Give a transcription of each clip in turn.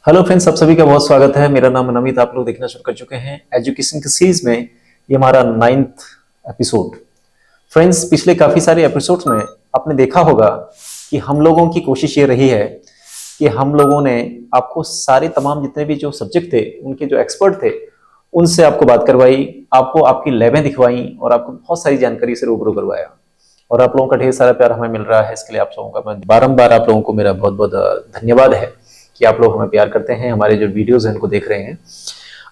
Hello friends, आप सभी का बहुत स्वागत है। मेरा नाम नमित। आप लोग देखना शुरू कर चुके हैं एजुकेशन की सीरीज में। ये हमारा 9th एपिसोड। फ्रेंड्स, पिछले काफी सारे एपिसोड्स में आपने देखा होगा कि हम लोगों की कोशिश ये रही है कि हम लोगों ने आपको सारे तमाम जितने भी जो सब्जेक्ट थे, उनके जो एक्सपर्ट थे, उनसे आपको बात करवाई, आपको आपकी लैबें दिखवाई और आपको बहुत सारी जानकारी से रूबरू करवाया। और आप लोगों का ढेर सारा प्यार हमें मिल रहा है। इसके लिए आप लोगों का मैं बारंबार आप लोगों को मेरा बहुत बहुत धन्यवाद है कि आप लोग हमें प्यार करते हैं, हमारे जो वीडियोस हैं उनको देख रहे हैं।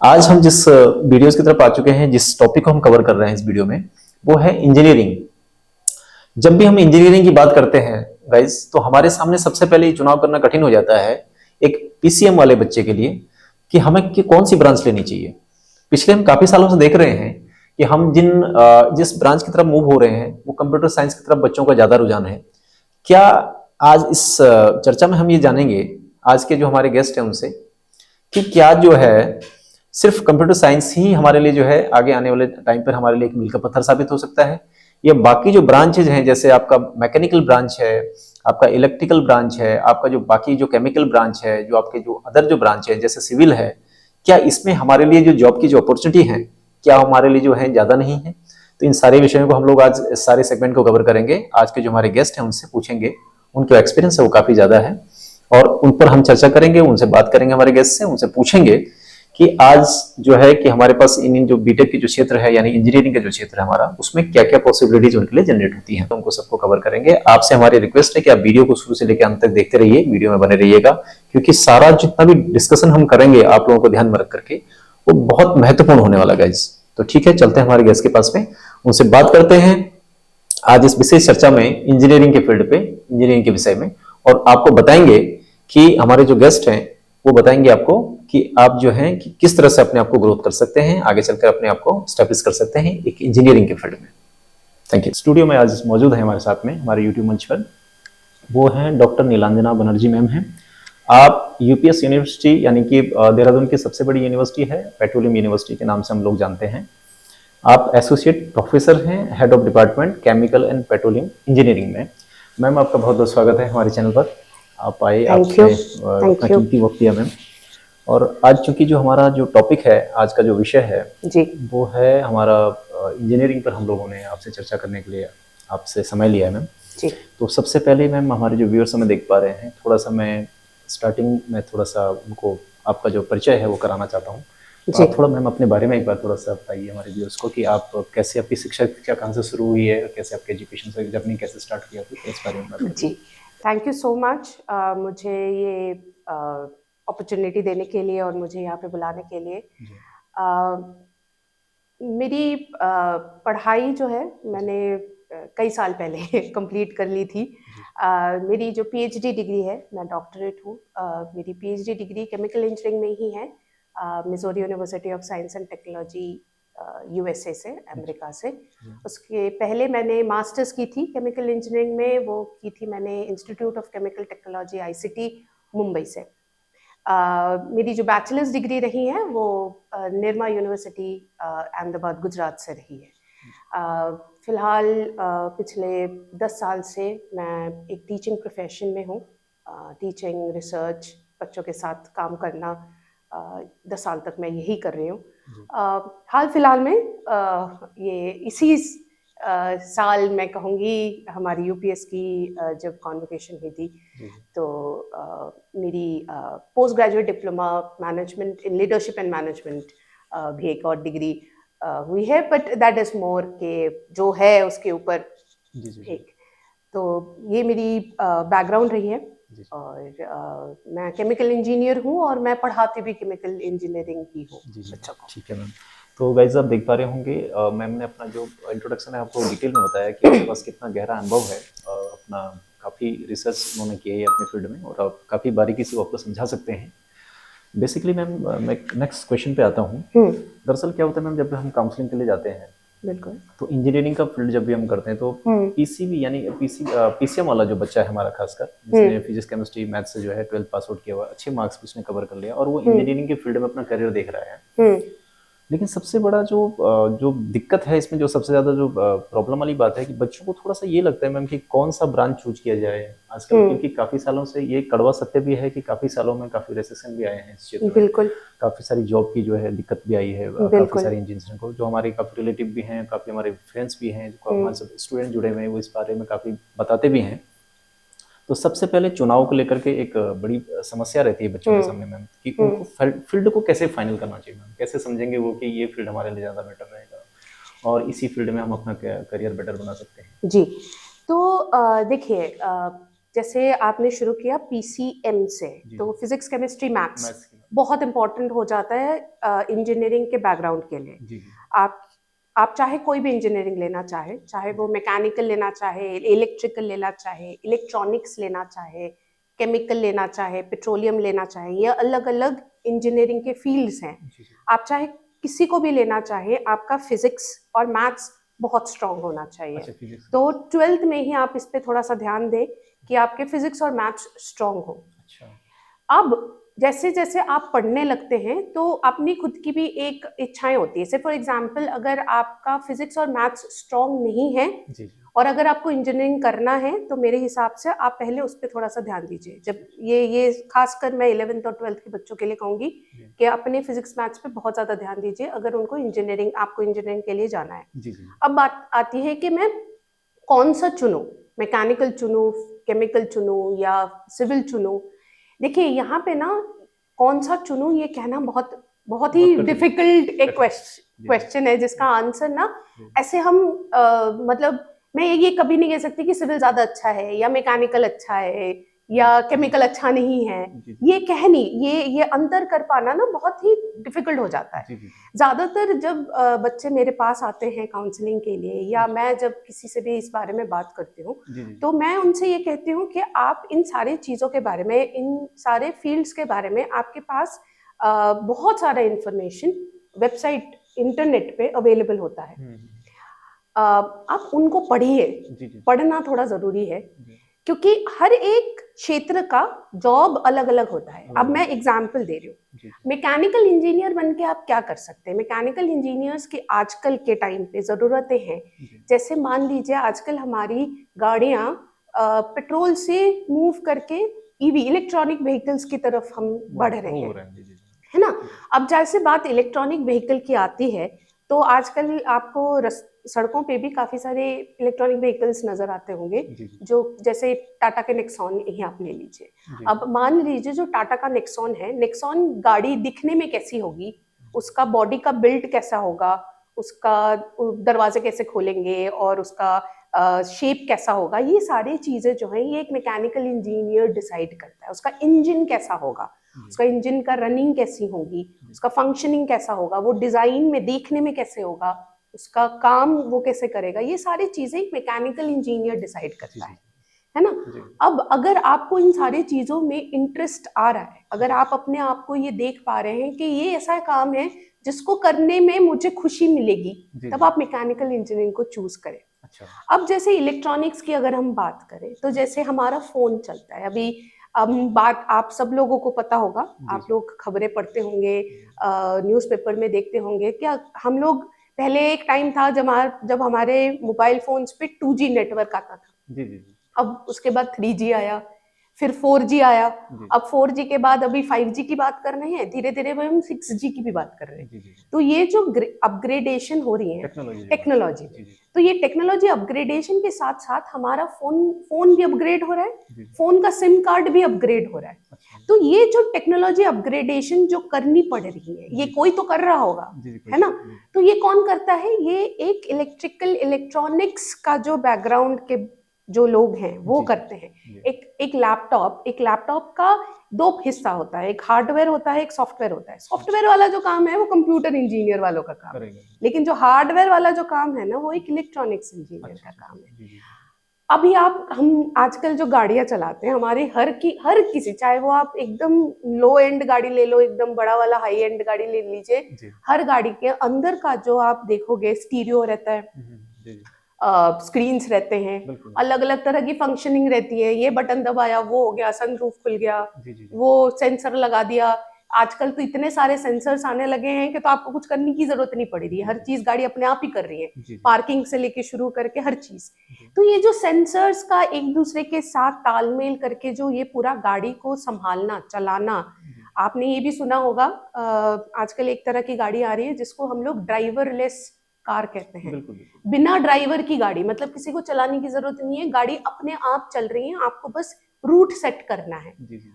आज हम जिस वीडियोस की तरफ आ चुके हैं, जिस टॉपिक को हम कवर कर रहे हैं इस वीडियो में, वो है इंजीनियरिंग। जब भी हम इंजीनियरिंग की बात करते हैं गाइस, तो हमारे सामने सबसे पहले ये चुनाव करना कठिन हो जाता है एक पीसीएम वाले बच्चे के लिए कि हमें कौन सी ब्रांच लेनी चाहिए। पिछले हम काफी सालों से देख रहे हैं कि हम जिस ब्रांच की तरफ मूव हो रहे हैं वो कंप्यूटर साइंस की तरफ बच्चों का ज्यादा रुझान है। क्या आज इस चर्चा में हम ये जानेंगे आज के जो हमारे गेस्ट हैं उनसे कि क्या जो है सिर्फ कंप्यूटर साइंस ही हमारे लिए जो है आगे आने वाले टाइम पर हमारे लिए एक मील का पत्थर साबित हो सकता है, या बाकी जो ब्रांचेज हैं जैसे आपका मैकेनिकल ब्रांच है, आपका इलेक्ट्रिकल ब्रांच है, आपका जो बाकी जो केमिकल ब्रांच है, जो आपके जो अदर जो ब्रांच है जैसे सिविल है, क्या इसमें हमारे लिए जो जॉब की जो अपॉर्चुनिटी है क्या हमारे लिए जो है ज्यादा नहीं है। तो इन सारे विषयों को हम लोग आज इस सारे सेगमेंट को कवर करेंगे। आज के जो हमारे गेस्ट हैं उनसे पूछेंगे, उनके एक्सपीरियंस है वो काफी ज्यादा है और उन पर हम चर्चा करेंगे, उनसे बात करेंगे, हमारे गेस्ट से उनसे पूछेंगे कि आज जो है कि हमारे पास इन जो बीटेक की जो क्षेत्र है यानी इंजीनियरिंग का जो क्षेत्र है हमारा, उसमें क्या क्या पॉसिबिलिटीज उनके लिए जनरेट होती हैं, तो उनको सबको कवर करेंगे। आपसे हमारी रिक्वेस्ट है कि आप वीडियो को शुरू से लेकर अंत तक देखते रहिए, वीडियो में बने रहिएगा, क्योंकि सारा जितना भी डिस्कशन हम करेंगे आप लोगों को ध्यान में रख करके वो बहुत महत्वपूर्ण होने वाला गाइज। तो ठीक है, चलते हैं हमारे गेस्ट के पास में, उनसे बात करते हैं आज इस विशेष चर्चा में इंजीनियरिंग के फील्ड पे, इंजीनियरिंग के विषय में। और आपको बताएंगे कि हमारे जो गेस्ट हैं वो बताएंगे आपको कि आप जो हैं कि किस तरह से अपने आप को ग्रोथ कर सकते हैं, आगे चलकर अपने आप को स्टैब्लिश कर सकते हैं एक इंजीनियरिंग के फील्ड में। Thank you. स्टूडियो में आज मौजूद है हमारे साथ में हमारे यूट्यूब मंच पर, वो हैं डॉक्टर नीलांजना बनर्जी मैम हैं। आप यूपीएस यूनिवर्सिटी यानी कि देहरादून की सबसे बड़ी यूनिवर्सिटी है, पेट्रोलियम यूनिवर्सिटी के नाम से हम लोग जानते हैं। आप एसोसिएट प्रोफेसर हैं, head of department chemical and petroleum engineering में। मैम आपका बहुत बहुत स्वागत है हमारे चैनल पर। आप आए, आपने अपना कीमती वक्त दिया मैम। और आज चूंकि जो हमारा जो टॉपिक है, आज का जो विषय है जी, वो है हमारा इंजीनियरिंग पर हम लोगों ने आपसे चर्चा करने के लिए आपसे समय लिया है मैम जी। तो सबसे पहले मैम हमारे जो व्यूअर्स हमें देख पा रहे हैं, थोड़ा सा मैं स्टार्टिंग में थोड़ा सा उनको आपका जो परिचय है वो कराना चाहता हूँ। तो आप थोड़ा मैम अपने बारे में एक बार थोड़ा सा बताइए हमारे व्यूअर्स को कि आप कैसे, आपकी शिक्षा कहाँ से शुरू हुई है, कैसे आपके एजुकेशन से जर्नी कैसे स्टार्ट किया, तो इस बारे में जी। थैंक यू सो मच मुझे ये अपॉर्चुनिटी देने के लिए और मुझे यहाँ पे बुलाने के लिए। मेरी पढ़ाई जो है मैंने कई साल पहले कंप्लीट कर ली थी। मेरी जो पीएचडी डिग्री है, मैं डॉक्टरेट हूँ, मेरी पीएचडी डिग्री केमिकल इंजीनियरिंग में ही है, Missouri university of science and technology USA से, अमेरिका से। उसके पहले मैंने मास्टर्स की थी केमिकल इंजीनियरिंग में, वो की थी मैंने institute of chemical technology ICT Mumbai से। मेरी जो बैचलर्स डिग्री रही है वो निर्मा यूनिवर्सिटी अहमदाबाद गुजरात से रही है। फिलहाल पिछले 10 साल से मैं एक टीचिंग प्रोफेशन में हूँ। टीचिंग, रिसर्च, बच्चों के साथ काम करना 10 साल तक मैं यही कर रही हूँ। हाल फिलहाल में ये इसी साल मैं कहूँगी हमारी यूपीएस की जब कॉन्वोकेशन हुई थी तो मेरी post graduate diploma management in leadership and management भी एक और डिग्री हुई है, बट दैट इज मोर के जो है उसके ऊपर एक। तो ये मेरी बैकग्राउंड रही है और मैं केमिकल इंजीनियर हूँ और मैं पढ़ाती भी केमिकल इंजीनियरिंग ही हूँ बच्चों को। ठीक है मैम। तो गाइस आप देख पा रहे होंगे मैम ने अपना जो इंट्रोडक्शन है आपको डिटेल में बताया कि आपके पास कितना गहरा अनुभव है, अपना काफ़ी रिसर्च उन्होंने किया है अपने फील्ड में और आप काफ़ी बारीकी से आपको समझा सकते हैं। बेसिकली मैम मैं नेक्स्ट क्वेश्चन पे आता हूँ। दरअसल क्या होता है मैम, जब हम काउंसलिंग के लिए जाते हैं बिल्कुल, तो इंजीनियरिंग का फील्ड जब भी हम करते हैं तो पीसीबी यानी पीसीएम वाला जो बच्चा है हमारा, खासकर जिसने फिजिक्स केमिस्ट्री मैथ से जो है 12th पास आउट किया हुआ, अच्छे मार्क्स उसने कवर कर लिया और वो इंजीनियरिंग के फील्ड में अपना करियर देख रहा है, लेकिन सबसे बड़ा जो दिक्कत है इसमें, जो सबसे ज़्यादा जो प्रॉब्लम वाली बात है कि बच्चों को थोड़ा-सा ये लगता है मैम कि कौन सा ब्रांच चूज़ किया जाए आजकल, हम्म। क्योंकि काफ़ी सालों से ये कड़वा सत्य भी है कि काफ़ी सालों में काफ़ी रिसेशन भी आए हैं इस क्षेत्र में। बिल्कुल काफ़ी सारी जॉब की जो है दिक्कत भी आई है, काफ़ी बिल्कुल। सारी इंजीनियरिंग को, जो हमारे काफ़ी रिलेटिव भी हैं, काफ़ी हमारे फ्रेंड्स भी हैं, जो हम्म हमारे सब स्टूडेंट जुड़े हुए हैं, वो इस बारे में काफ़ी बताते भी हैं। तो सबसे पहले चुनाव को लेकर के एक बड़ी समस्या रहती है बच्चों के हम्म सामने मैम, कि हम्म। उनको फील्ड को कैसे फाइनल करना चाहिए मैम, कैसे समझेंगे वो कि ये फील्ड हमारे लिए ज़्यादा बेटर रहेगा और इसी फील्ड में हम अपना करियर बेटर बना सकते हैं। जी, तो देखिए, जैसे आपने शुरू किया पीसीएम से, जी तो जी। फिजिक्स केमिस्ट्री मैथ्स मैथ्स की। बहुत इंपॉर्टेंट हो जाता है इंजीनियरिंग के बैकग्राउंड के लिए। जी जी। आप आप चाहे कोई भी इंजीनियरिंग लेना चाहे, चाहे वो मैकेनिकल लेना चाहे, इलेक्ट्रिकल लेना चाहे, इलेक्ट्रॉनिक्स लेना चाहे, केमिकल लेना चाहे, पेट्रोलियम लेना चाहे, ये अलग अलग इंजीनियरिंग के फील्ड्स हैं। जी जी। आप चाहे किसी को भी लेना चाहे, आपका फिजिक्स और मैथ्स बहुत स्ट्रांग होना चाहिए। अच्छा, फिजिक्स। तो 12th में ही आप इस पे थोड़ा सा ध्यान दें कि आपके फिजिक्स और मैथ्स स्ट्रांग हो। अच्छा। अब जैसे जैसे आप पढ़ने लगते हैं तो अपनी खुद की भी एक इच्छाएं होती है। से फॉर एग्जांपल, अगर आपका फिजिक्स और मैथ्स स्ट्रांग नहीं है जी जी। और अगर आपको इंजीनियरिंग करना है, तो मेरे हिसाब से आप पहले उस पर थोड़ा सा ध्यान दीजिए। जब ये खासकर मैं 11th और 12th के बच्चों के लिए कहूंगी जी कि अपने फिजिक्स मैथ्स पे बहुत ज़्यादा ध्यान दीजिए अगर उनको आपको इंजीनियरिंग के लिए जाना है। जी। जी अब बात आती है कि मैं कौन सा चुनूं, मैकेनिकल चुनूं, केमिकल चुनूं या सिविल चुनूं। देखिए यहाँ पे ना, कौन सा चुनूं ये कहना बहुत बहुत ही बहुत कठिन है। डिफिकल्ट एक कठिन। जी जी। क्वेश्चन है, जिसका आंसर ना जी ऐसे हम मतलब मैं ये कभी नहीं कह सकती कि सिविल ज्यादा अच्छा है या मैकेनिकल अच्छा है या केमिकल अच्छा नहीं है। जी। जी ये कह नहीं, ये अंतर कर पाना ना बहुत ही डिफिकल्ट हो जाता है। जी। जी ज्यादातर जब बच्चे मेरे पास आते हैं काउंसलिंग के लिए, या मैं जब किसी से भी इस बारे में बात करती हूँ, जी। जी तो मैं उनसे ये कहती हूँ कि आप इन सारी चीज़ों के बारे में, इन सारे फील्ड्स के बारे में आपके पास बहुत सारा इंफॉर्मेशन वेबसाइट, इंटरनेट पे अवेलेबल होता है। आप उनको पढ़िए। जी। जी पढ़ना थोड़ा ज़रूरी है, जी। क्योंकि हर एक क्षेत्र का जॉब अलग अलग होता है। अलग अब अलग। मैं एग्जाम्पल दे रही हूँ। जी जी। मैकेनिकल इंजीनियर बन के आप क्या कर सकते हैं? मैकेनिकल इंजीनियर्स की आजकल के टाइम पे ज़रूरतें हैं। जी जैसे मान लीजिए आजकल हमारी गाड़ियाँ पेट्रोल से मूव करके ईवी, इलेक्ट्रॉनिक व्हीकल्स की तरफ हम बढ़ रहे हो हैं, रहे हैं। जी जी। है ना? जी अब जैसे बात इलेक्ट्रॉनिक व्हीकल की आती है, तो आजकल आपको सड़कों पे भी काफी सारे इलेक्ट्रॉनिक व्हीकल्स नजर आते होंगे, जी। जी जो जैसे टाटा के नेक्सॉन ही आप ले लीजिए। जी। अब मान लीजिए जो टाटा का नेक्सॉन है, नेक्सॉन गाड़ी दिखने में कैसी होगी, उसका बॉडी का बिल्ड कैसा होगा, उसका दरवाजे कैसे खोलेंगे और उसका शेप कैसा होगा, ये सारी चीजें जो है ये एक मैकेनिकल इंजीनियर डिसाइड करता है। उसका इंजन कैसा होगा, जी उसका इंजन का रनिंग कैसी होगी, जी। उसका फंक्शनिंग कैसा होगा, वो डिजाइन में देखने में कैसे होगा, उसका काम वो कैसे करेगा, ये सारी चीजें एक मैकेनिकल इंजीनियर डिसाइड जी करता जी। है ना? जी अब अगर आपको इन सारी चीजों में इंटरेस्ट आ रहा है, अगर आप अपने आप को ये देख पा रहे हैं कि ये ऐसा काम है जिसको करने में मुझे खुशी मिलेगी, जी। तब जी। आप मैकेनिकल इंजीनियरिंग को चूज करें। अच्छा। अब जैसे इलेक्ट्रॉनिक्स की अगर हम बात करें, तो जैसे हमारा फोन चलता है अभी, हम बात, आप सब लोगों को पता होगा, जी आप जी। लोग खबरें पढ़ते होंगे, जी न्यूज़पेपर में देखते होंगे क्या। हम लोग, पहले एक टाइम था जब हमारे मोबाइल फोन्स पे 2G नेटवर्क आता था। जी। जी अब उसके बाद 3G आया, फिर 4G आया, जी। अब 4G के बाद अभी 5G की बात कर रहे हैं, धीरे धीरे हम 6G की भी बात कर रहे हैं। जी। जी। तो ये जो अपग्रेडेशन हो रही है टेक्नोलॉजी जो है। टेक्नोलॉजी में, जी जी। तो ये टेक्नोलॉजी अपग्रेडेशन के साथ साथ हमारा फोन भी अपग्रेड हो रहा है, जी जी। फोन का सिम कार्ड भी अपग्रेड हो रहा है। अच्छा। तो ये जो टेक्नोलॉजी अपग्रेडेशन जो करनी पड़ रही है, ये जी कोई तो कर रहा होगा, जी। जी कोई। है ना? जी तो ये कौन करता है? ये एक इलेक्ट्रिकल इलेक्ट्रॉनिक्स का जो बैकग्राउंड के जो लोग हैं वो जी करते हैं। जी। एक लैपटॉप का दो हिस्सा होता है, एक हार्डवेयर होता है, एक सॉफ्टवेयर होता है। सॉफ्टवेयर वाला जो काम है वो कंप्यूटर इंजीनियर वालों का काम है, करेगा। लेकिन जो हार्डवेयर वाला जो काम है ना, वो एक इलेक्ट्रॉनिक्स इंजीनियर अच्छा का अच्छा। काम है। जी जी। अभी हम आजकल जो गाड़ियां चलाते हैं, हमारे हर किसी, चाहे वो आप एकदम लो एंड गाड़ी ले लो, एकदम बड़ा वाला हाई एंड गाड़ी ले लीजिए, जी। हर गाड़ी के अंदर का जो आप देखोगे, स्टीरियो रहता है, जी जी। स्क्रीन्स रहते हैं, बिल्कुल। अलग अलग तरह की फंक्शनिंग रहती है। ये बटन दबाया, वो हो गया, सनरूफ खुल गया, जी जी। जी वो सेंसर लगा दिया, आजकल तो इतने सारे सेंसर्स आने लगे हैं कि तो आपको कुछ करने की जरूरत नहीं पड़ रही है, हर चीज गाड़ी अपने आप ही कर रही है, पार्किंग से लेके शुरू करके हर चीज। तो ये जो सेंसर्स का एक दूसरे के साथ तालमेल करके जो ये पूरा गाड़ी को संभालना चलाना, आपने ये भी सुना होगा आजकल एक तरह की गाड़ी आ रही है जिसको हम लोग ड्राइवरलेस कार कहते हैं। बिल्कुल बिल्कुल। बिना ड्राइवर की गाड़ी, मतलब किसी को चलाने की जरूरत नहीं है, गाड़ी अपने आप चल रही है, आपको बस रूट सेट करना है।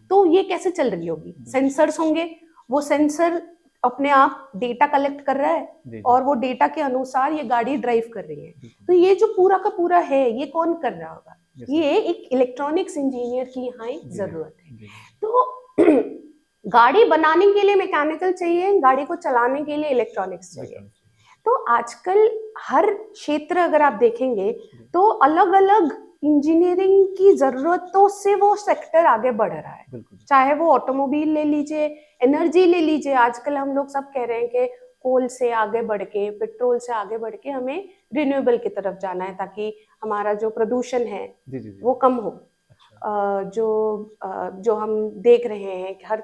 तो ये कैसे चल रही होगी? सेंसर्स होंगे, वो सेंसर अपने आप डेटा कलेक्ट कर रहा है और वो डेटा के अनुसार ये गाड़ी ड्राइव कर रही है। तो ये जो पूरा का पूरा है, ये कौन कर रहा होगा? ये एक इलेक्ट्रॉनिक्स इंजीनियर की यहाँ एक जरूरत है। तो गाड़ी बनाने के लिए मैकेनिकल चाहिए, गाड़ी को चलाने के लिए इलेक्ट्रॉनिक्स चाहिए। तो आजकल हर क्षेत्र अगर आप देखेंगे तो अलग अलग इंजीनियरिंग की जरूरतों से वो सेक्टर आगे बढ़ रहा है। चाहे वो ऑटोमोबाइल ले लीजिए, एनर्जी ले लीजिए, आजकल हम लोग सब कह रहे हैं कि कोल से आगे बढ़ के, पेट्रोल से आगे बढ़ के हमें रिन्यूएबल की तरफ जाना है ताकि हमारा जो प्रदूषण है वो कम हो। जो हम देख रहे हैं कि हर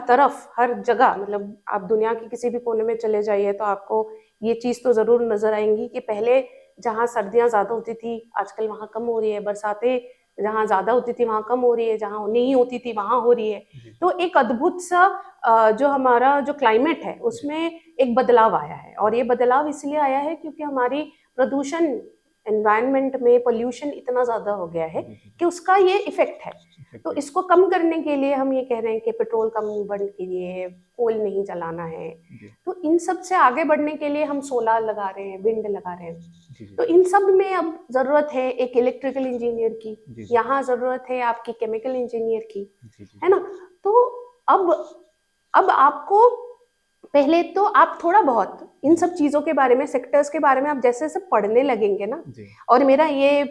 तरफ हर जगह, मतलब आप दुनिया के किसी भी कोने में चले जाइए तो आपको ये चीज तो जरूर नजर आएंगी कि पहले जहाँ सर्दियां ज्यादा होती थी आजकल वहाँ कम हो रही है, बरसातें जहाँ ज्यादा होती थी वहाँ कम हो रही है, जहाँ नहीं होती थी वहाँ हो रही है। तो एक अद्भुत सा जो हमारा जो क्लाइमेट है उसमें एक बदलाव आया है, और ये बदलाव इसलिए आया है क्योंकि हमारी प्रदूषण एनवायरनमेंट में पोल्यूशन इतना ज्यादा हो गया है कि उसका ये इफेक्ट है। तो इसको कम करने के लिए हम ये कह रहे हैं कि पेट्रोल कम बढ़ने के लिए कोल नहीं जलाना है। तो इन सब से आगे बढ़ने के लिए हम सोलार लगा रहे हैं, विंड लगा रहे हैं। तो इन सब में अब जरूरत है एक इलेक्ट्रिकल इंजीनियर की, यहाँ जरूरत है आपकी केमिकल इंजीनियर की, है ना। तो अब आपको पहले तो आप थोड़ा बहुत इन सब चीजों के बारे में, सेक्टर्स के बारे में आप जैसे जैसे पढ़ने लगेंगे ना, और मेरा ये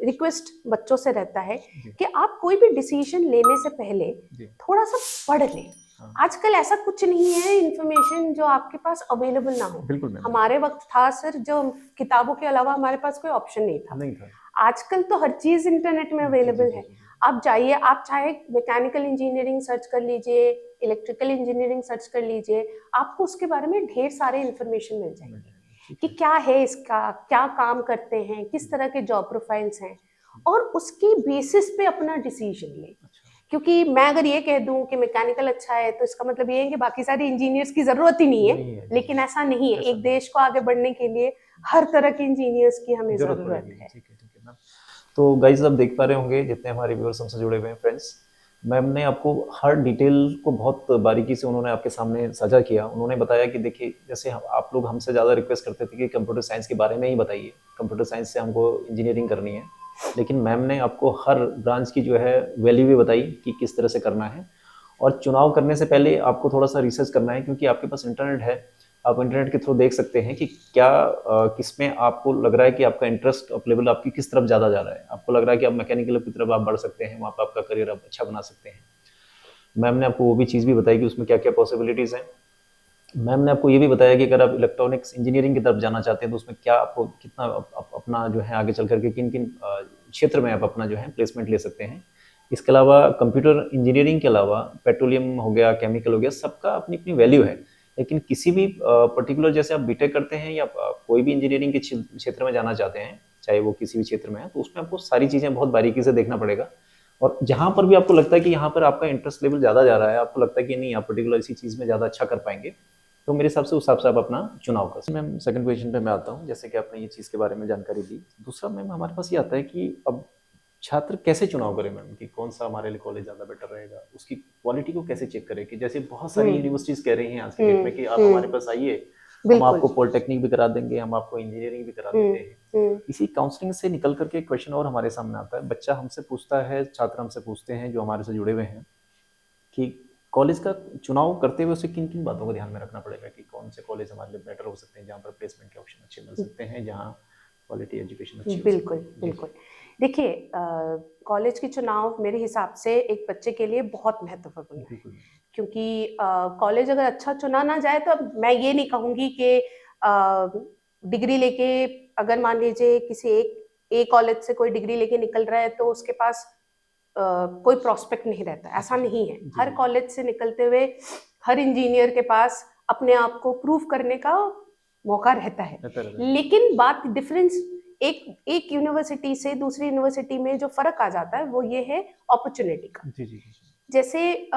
रिक्वेस्ट बच्चों से रहता है कि आप कोई भी डिसीजन लेने से पहले थोड़ा सा पढ़ लें। आजकल ऐसा कुछ नहीं है इंफॉर्मेशन जो आपके पास अवेलेबल ना हो। हमारे वक्त था सर, जो किताबों के अलावा हमारे पास कोई ऑप्शन नहीं था। आजकल तो हर चीज इंटरनेट में अवेलेबल है। आप जाइए, आप चाहे मैकेनिकल इंजीनियरिंग सर्च कर लीजिए, इलेक्ट्रिकल इंजीनियरिंग सर्च कर लीजिए, आपको उसके बारे में ढेर सारे इंफॉर्मेशन मिल जाएंगे कि क्या है इसका, क्या काम करते हैं, किस तरह के जॉब प्रोफाइल्स हैं, और उसकी बेसिस पे अपना डिसीजन लें। क्योंकि मैं अगर ये कह दूं कि मैकेनिकल अच्छा है तो इसका मतलब ये है कि बाकी सारे इंजीनियर्स की जरूरत ही नहीं है, लेकिन ऐसा नहीं है। एक देश को आगे बढ़ने के लिए हर तरह के इंजीनियर्स की हमें जरूरत है। तो गाइस, आप देख पा रहे होंगे जितने हमारे व्यूअर्स हमसे जुड़े हुए हैं फ्रेंड्स, मैम ने आपको हर डिटेल को बहुत बारीकी से उन्होंने आपके सामने साझा किया। उन्होंने बताया कि देखिए, जैसे आप लोग हमसे ज़्यादा रिक्वेस्ट करते थे कि कंप्यूटर साइंस के बारे में ही बताइए, कंप्यूटर साइंस से हमको इंजीनियरिंग करनी है, लेकिन मैम ने आपको हर ब्रांच की जो है वैल्यू भी बताई कि किस तरह से करना है। और चुनाव करने से पहले आपको थोड़ा सा रिसर्च करना है, क्योंकि आपके पास इंटरनेट है, आप इंटरनेट के थ्रू देख सकते हैं कि क्या किस में आपको लग रहा है कि आपका इंटरेस्ट ऑफ लेवल आपकी किस तरफ ज़्यादा जा रहा है। आपको लग रहा है कि आप मैकेनिकल की तरफ आप बढ़ सकते हैं, वहाँ पर आपका करियर आप अच्छा बना सकते हैं। मैम ने आपको वो भी चीज़ भी बताई कि उसमें क्या क्या पॉसिबिलिटीज़ हैं। मैम ने आपको ये भी बताया कि अगर आप इलेक्ट्रॉनिक्स इंजीनियरिंग की तरफ जाना चाहते हैं तो उसमें क्या आपको कितना अपना जो है आगे चल करके किन किन क्षेत्र में आप अपना जो है प्लेसमेंट ले सकते हैं। इसके अलावा कंप्यूटर इंजीनियरिंग के अलावा पेट्रोलियम हो गया, केमिकल हो गया, सबका अपनी अपनी वैल्यू है। लेकिन किसी भी पर्टिकुलर, जैसे आप बीटेक करते हैं या कोई भी इंजीनियरिंग के क्षेत्र में जाना चाहते हैं, चाहे वो किसी भी क्षेत्र में है, तो उसमें आपको सारी चीज़ें बहुत बारीकी से देखना पड़ेगा। और जहाँ पर भी आपको लगता है कि यहाँ पर आपका इंटरेस्ट लेवल ज़्यादा जा रहा है, आपको लगता है कि नहीं आप पर्टिकुलर इसी चीज़ में ज़्यादा अच्छा कर पाएंगे, तो मेरे हिसाब से उस हिसाब से आप अपना चुनाव कर सकते हैं। मैम, सेकंड क्वेश्चन पे मैं आता हूँ। जैसे कि आपने ये चीज़ के बारे में जानकारी दी, दूसरा मैम हमारे पास ये आता है कि अब छात्र कैसे चुनाव करें मैम, कि कौन सा हमारे लिए कॉलेज ज़्यादा बेटर रहेगा, उसकी क्वालिटी को कैसे चेक करें। कि जैसे बहुत सारी यूनिवर्सिटीज़ कह रही हैं आज के डेट में कि आप हमारे पास आइए, हम आपको पॉलिटेक्निक भी करा देंगे, हम आपको इंजीनियरिंग भी करा देते हैं। इसी काउंसलिंग से निकल करके एक क्वेश्चन और हमारे सामने आता है। बच्चा हमसे पूछता है, छात्र हमसे पूछते हैं जो हमारे से जुड़े हुए हैं, कि कॉलेज का चुनाव करते हुए उसे किन किन बातों को ध्यान में रखना पड़ेगा, कि कौन से कॉलेज हमारे लिए बेटर हो सकते हैं, जहाँ पर प्लेसमेंट के ऑप्शन अच्छे मिल सकते हैं, जहाँ क्वालिटी एजुकेशन अच्छी। बिल्कुल। देखिए, कॉलेज की चुनाव मेरे हिसाब से एक बच्चे के लिए बहुत महत्वपूर्ण है, क्योंकि कॉलेज अगर अच्छा चुना ना जाए तो अब मैं ये नहीं कहूँगी कि डिग्री लेके, अगर मान लीजिए किसी एक कॉलेज से कोई डिग्री लेके निकल रहा है तो उसके पास कोई प्रोस्पेक्ट नहीं रहता, ऐसा नहीं है। जी, हर जी। कॉलेज से निकलते हुए हर इंजीनियर के पास अपने आप को प्रूव करने का मौका रहता है। रहता है। लेकिन बात डिफरेंस एक एक यूनिवर्सिटी से दूसरी यूनिवर्सिटी में जो फर्क आ जाता है वो ये है अपॉर्चुनिटी का। जी, जी, जी। जैसे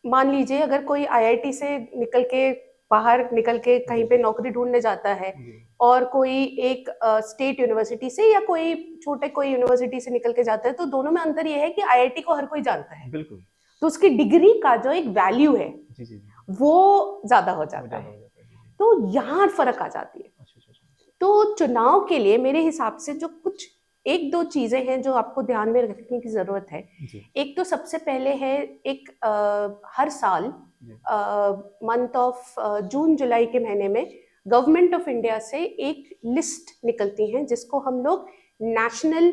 मान लीजिए अगर कोई आईआईटी से निकल के बाहर निकल के कहीं पे नौकरी ढूंढने जाता है जी, और कोई एक स्टेट यूनिवर्सिटी से या कोई छोटे कोई यूनिवर्सिटी से निकल के जाता है, तो दोनों में अंतर यह है कि आईआईटी को हर कोई जानता है, बिल्कुल। तो उसकी डिग्री का जो एक वैल्यू है जी, जी, जी। वो ज्यादा हो वो जाता ज़्यादा है। हो जाता है। जी, जी। तो यहाँ फर्क आ जाती है। अच्छा, अच्छा, अच्छा। तो चुनाव के लिए मेरे हिसाब से जो कुछ एक दो चीजें हैं जो आपको ध्यान में रखने की जरूरत है। जी, एक तो सबसे पहले है एक हर साल जी। मंथ ऑफ जून जुलाई के महीने में गवर्नमेंट ऑफ इंडिया से एक लिस्ट निकलती है जिसको हम लोग नेशनल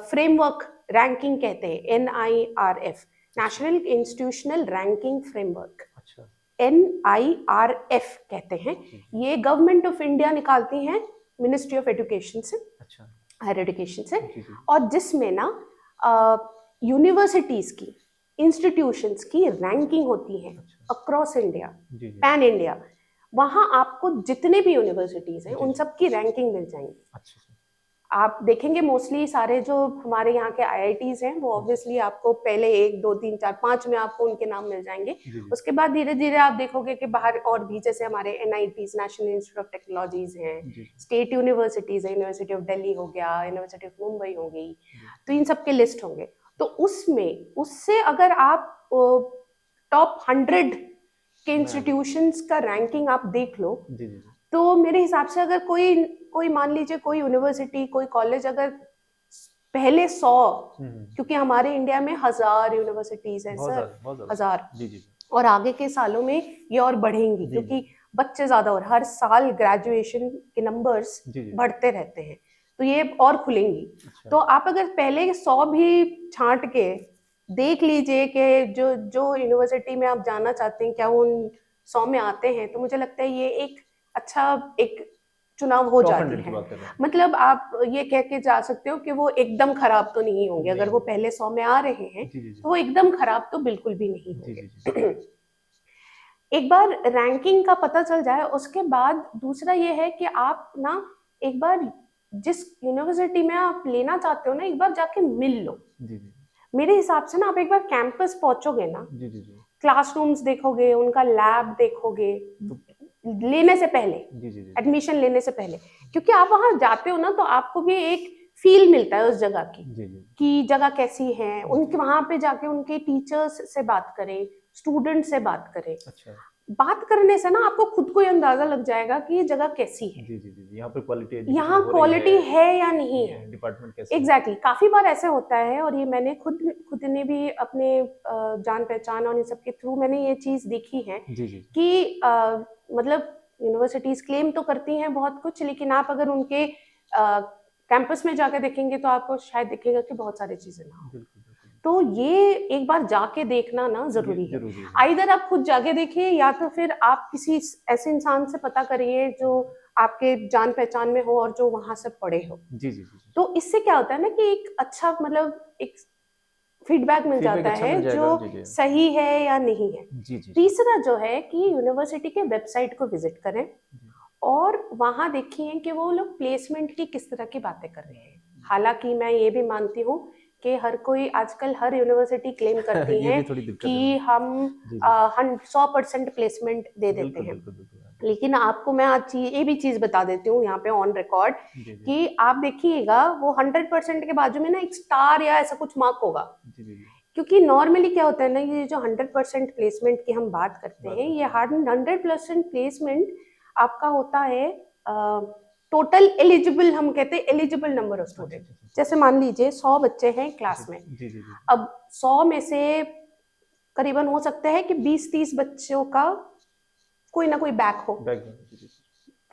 फ्रेमवर्क रैंकिंग कहते हैं, NIRF, national institutional ranking framework, अच्छा। NIRF कहते हैं। जी, जी। ये गवर्नमेंट ऑफ इंडिया निकालती हैं मिनिस्ट्री ऑफ एजुकेशन से, अच्छा। हायर एजुकेशन से, जी, जी। और जिसमें ना यूनिवर्सिटीज की, इंस्टीट्यूशंस की रैंकिंग होती है अच्छा। अक्रॉस इंडिया, जी, जी। Pan India. वहां आपको जितने भी यूनिवर्सिटीज हैं जी, उन जी। सब की रैंकिंग मिल जाएंगी। अच्छा, अच्छा। आप देखेंगे मोस्टली सारे जो हमारे यहाँ के आईआईटीज हैं वो ऑब्वियसली आपको पहले 1 2 3 4 5 में आपको उनके नाम मिल जाएंगे। जी, जी। उसके बाद धीरे धीरे आप देखोगे कि बाहर और भी, जैसे हमारे NITs, national institute of technologies हैं, जी, जी। स्टेट यूनिवर्सिटीज है, यूनिवर्सिटी ऑफ दिल्ली हो गया, यूनिवर्सिटी ऑफ मुंबई हो गई, जी। तो इन सब के लिस्ट होंगे। तो उसमें उससे अगर आप टॉप 100 के इंस्टीट्यूशंस का रैंकिंग आप देख लो, जी, जी, जी। तो मेरे हिसाब से अगर कोई कोई मान लीजिए कोई यूनिवर्सिटी कोई कॉलेज अगर पहले 100, क्योंकि हमारे इंडिया में 1000 यूनिवर्सिटीज हैं बहुत सर, ज़्यादा, बहुत ज़्यादा। 1000, जी, जी, जी। और आगे के सालों में ये और बढ़ेंगी जी, क्योंकि बच्चे ज्यादा और हर साल ग्रेजुएशन के नंबर्स जी, जी। बढ़ते रहते हैं, तो ये और खुलेंगी। अच्छा। तो आप अगर पहले 100 भी छांट के देख लीजिए कि जो जो यूनिवर्सिटी में आप जाना चाहते हैं क्या वो उन 100 में आते हैं, तो मुझे लगता है ये एक अच्छा एक चुनाव हो टॉप जाती 100 की है। बात कर रहे हैं। मतलब आप ये कह के जा सकते हो कि वो एकदम खराब तो नहीं होंगे, नहीं अगर वो होंगे। पहले 100 में आ रहे हैं जी, जी, जी। तो वो एकदम खराब तो बिल्कुल भी नहीं जी, जी, होंगे। जी। एक बार रैंकिंग का पता चल जाए उसके बाद दूसरा ये है कि आप ना एक बार जिस यूनिवर्सिटी में आप लेना चाहते हो ना एक बार जाके मिल लो। जी, जी। मेरे हिसाब से ना आप एक बार कैंपस पहुंचोगे ना, जी, जी, जी। क्लासरूम्स देखोगे, उनका लैब देखोगे तो लेने से पहले, जी, जी, जी। एडमिशन लेने से पहले, क्योंकि आप वहां जाते हो ना तो आपको भी एक फील मिलता है उस जगह की जी, जी। कि जगह कैसी है। उनके वहां पे जाके उनके टीचर्स से बात करें, स्टूडेंट से बात करें। अच्छा। बात करने से ना आपको खुद को ये अंदाजा लग जाएगा कि ये जगह कैसी है, जी, जी, जी, जी। यहाँ पे क्वालिटी एजुकेशन यहाँ हो रही क्वालिटी है या नहीं है। डिपार्टमेंट कैसे है? एग्जैक्टली काफी बार ऐसे होता है, और ये मैंने खुद ने भी अपने जान पहचान और इन सब के थ्रू मैंने ये चीज देखी है जी, जी। कि मतलब यूनिवर्सिटीज क्लेम तो करती हैं बहुत कुछ, लेकिन आप अगर उनके कैंपस में जाकर देखेंगे तो आपको शायद दिखेगा कि बहुत सारी चीजें ना हो। बिल्कुल, बिल्कुल। तो ये एक बार जाके देखना ना ये जरूरी है। ज़रूरी है। आइदर आप खुद जाके देखिए या तो फिर आप किसी ऐसे इंसान से पता करिए जो आपके जान पहचान में हो और जो वहां से पढ़े हो। जी, जी, जी, जी। तो इससे क्या होता है ना कि एक अच्छा मतलब एक फीडबैक मिल फीडबैक जाता अच्छा है मिल जो जाएगा। जी, जी। सही है या नहीं है। जी, जी, जी। तीसरा जो है कि यूनिवर्सिटी के वेबसाइट को विजिट करें जी। और वहां देखिए कि वो लोग प्लेसमेंट की किस तरह की बातें कर रहे हैं। हालांकि मैं ये भी मानती हूँ कि हर कोई आजकल हर यूनिवर्सिटी क्लेम करती ये है भी थोड़ी दिक्कत है कि ना। हम जी, जी। 100% प्लेसमेंट दे देते बिल्कुल, हैं। बिल्कुल, बिल्कुल। लेकिन आपको मैं आज ये भी चीज बता देती हूँ यहाँ पे ऑन रिकॉर्ड जी, जी। कि आप देखिएगा वो 100% के बाजू में ना एक स्टार या ऐसा कुछ मार्क होगा। जी, जी, जी। क्योंकि नॉर्मली क्या होता है ना, ये जो 100% प्लेसमेंट की हम बात करते बात हैं, करते ये हैं। 100% प्लेसमेंट आपका होता है टोटल एलिजिबल, हम कहते हैं एलिजिबल नंबर ऑफ अच्छा, स्टूडेंट। अच्छा, अच्छा, जैसे अच्छा। मान लीजिए 100 बच्चे हैं क्लास में, जी, जी, जी। अब 100 में से करीबन हो सकता है कि 20-30 बच्चों का कोई ना कोई बैक हो, बैकग्राउंड। जी, जी,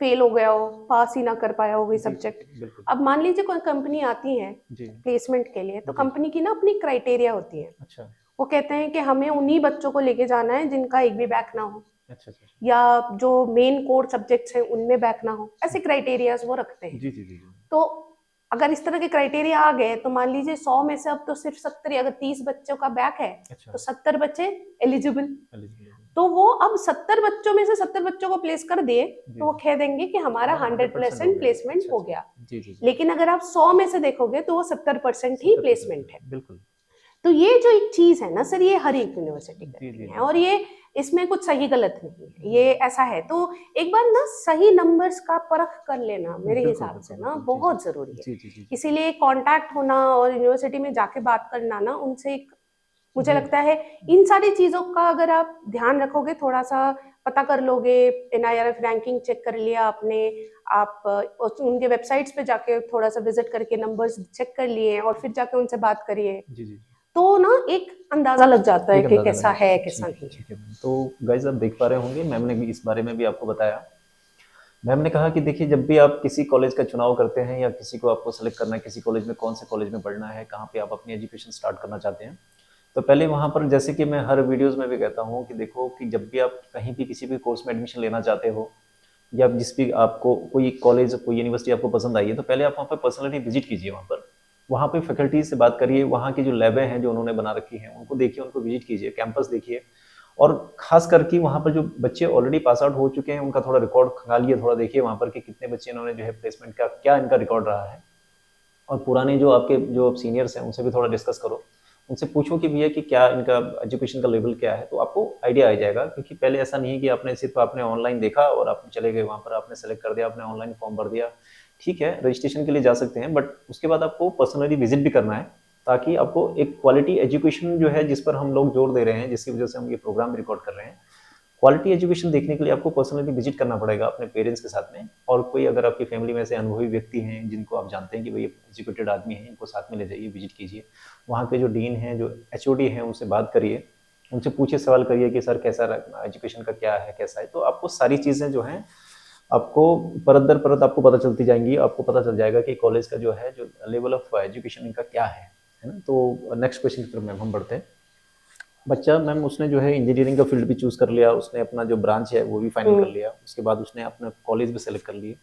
फेल हो गया हो, पास ही ना कर पाया हो कोई जी, सब्जेक्ट। बिल्कुल। अब मान लीजिए कोई कंपनी आती है जी, प्लेसमेंट के लिए, तो जी। कंपनी की ना अपनी क्राइटेरिया होती है। अच्छा, वो कहते हैं कि हमें उन्हीं बच्चों को लेके जाना है जिनका एक भी बैक ना हो, अच्छा, अच्छा, अच्छा। या जो मेन कोर सब्जेक्ट्स हैं उनमें बैक ना हो, ऐसे क्राइटेरियाज वो रखते हैं। जी, जी, जी, जी। तो अगर इस तरह के क्राइटेरिया आ गए तो मान लीजिए 100 में से अब तो सिर्फ 70, अगर 30 बच्चों का बैक है अच्छा, तो 70 बच्चे एलिजिबल। eligible। तो वो अब 70 बच्चों में से 70 बच्चों को प्लेस कर दिए जी, तो वो कह देंगे कि हमारा हमारा 100% हो 100% गया। प्लेसमेंट अच्छा, हो अच्छा। गया। जी, जी, जी। लेकिन अगर आप 100 में से देखोगे तो वो 70% ही 70% प्लेसमेंट है। बिल्कुल। तो ये जो एक चीज है ना सर, ये हर एक यूनिवर्सिटी जी, करती जी, है जी। और ये इसमें कुछ सही गलत नहीं है, ये ऐसा है। तो एक बार ना सही नंबर्स का परख कर लेना मेरे बिल्कुल, हिसाब से बिल्कुल, ना बिल्कुल। जी, बहुत जी। जरूरी है। जी, जी, जी, जी। इसीलिए कांटेक्ट होना और यूनिवर्सिटी में जाके बात करना ना उनसे एक, मुझे जी। लगता है इन सारी चीजों का अगर आप ध्यान रखोगे, थोड़ा सा पता कर लोगे, NIRF रैंकिंग चेक कर लिया आपने, आप उनके वेबसाइट्स पे जाके थोड़ा सा विजिट करके नंबर्स चेक कर लिए और फिर जाके उनसे बात करिए, जी, जी। तो ना एक अंदाजा लग जाता है एक कि अंदाज़ा कैसा लग है जाता कैसा ठीक नहीं है। ठीक है मैम। तो गाइज़ आप देख पा रहे होंगे मैम ने भी इस बारे में भी आपको बताया। मैम ने कहा कि देखिए जब भी आप किसी कॉलेज का चुनाव करते हैं या किसी को आपको सेलेक्ट करना है किसी कॉलेज में, कौन से कॉलेज में पढ़ना है, कहाँ पे आप अपनी एजुकेशन स्टार्ट करना चाहते हैं, तो पहले वहाँ पर जैसे कि मैं हर वीडियोज़ में भी कहता हूँ कि देखो कि जब भी आप कहीं भी किसी भी कोर्स में एडमिशन लेना चाहते हो या जिस भी आपको कोई कॉलेज कोई यूनिवर्सिटी आपको पसंद आई है तो पहले आप वहाँ पर पर्सनली विजिट कीजिए। वहाँ पे फैकल्टी से बात करिए, वहाँ की जो लैबें हैं जो उन्होंने बना रखी हैं उनको देखिए, उनको विजिट कीजिए, कैंपस देखिए और खास करके वहाँ पर जो बच्चे ऑलरेडी पास आउट हो चुके हैं उनका थोड़ा रिकॉर्ड खंगालिए, थोड़ा देखिए वहाँ पर कि कितने बच्चे इन्होंने जो है प्लेसमेंट का क्या इनका रिकॉर्ड रहा है। और पुराने जो आपके जो सीनियर्स हैं उनसे भी थोड़ा डिस्कस करो, उनसे पूछो कि भैया कि क्या इनका एजुकेशन का लेवल क्या है, तो आपको आइडिया आ जाएगा। क्योंकि पहले ऐसा नहीं है कि आपने सिर्फ आपने ऑनलाइन देखा और आप चले गए वहाँ पर, आपने सेलेक्ट कर दिया, आपने ऑनलाइन फॉर्म भर दिया, ठीक है रजिस्ट्रेशन के लिए जा सकते हैं, बट उसके बाद आपको पर्सनली विजिट भी करना है ताकि आपको एक क्वालिटी एजुकेशन जो है जिस पर हम लोग जोर दे रहे हैं, जिसकी वजह से हम ये प्रोग्राम रिकॉर्ड कर रहे हैं, क्वालिटी एजुकेशन देखने के लिए आपको पर्सनली विजिट करना पड़ेगा अपने पेरेंट्स के साथ में। और कोई अगर आपकी फैमिली में से अनुभवी व्यक्ति हैं जिनको आप जानते हैं कि भाई एजुकेटेड आदमी हैं, इनको साथ में ले जाइए, विजिट कीजिए। वहाँ के जो डीन हैं, जो HOD हैं, उनसे बात करिए, उनसे पूछिए, सवाल करिए कि सर कैसा एजुकेशन का क्या है, कैसा है। तो आपको सारी चीज़ें जो हैं आपको परत दर परत आपको पता चलती जाएंगी, आपको पता चल जाएगा कि कॉलेज का जो है जो लेवल ऑफ एजुकेशन इनका क्या है ना। तो नेक्स्ट क्वेश्चन पर मैम हम बढ़ते हैं। बच्चा मैम उसने जो है इंजीनियरिंग का फील्ड भी चूज़ कर लिया, उसने अपना जो ब्रांच है वो भी फाइनल कर लिया, उसके बाद उसने अपना कॉलेज भी सेलेक्ट कर लिए।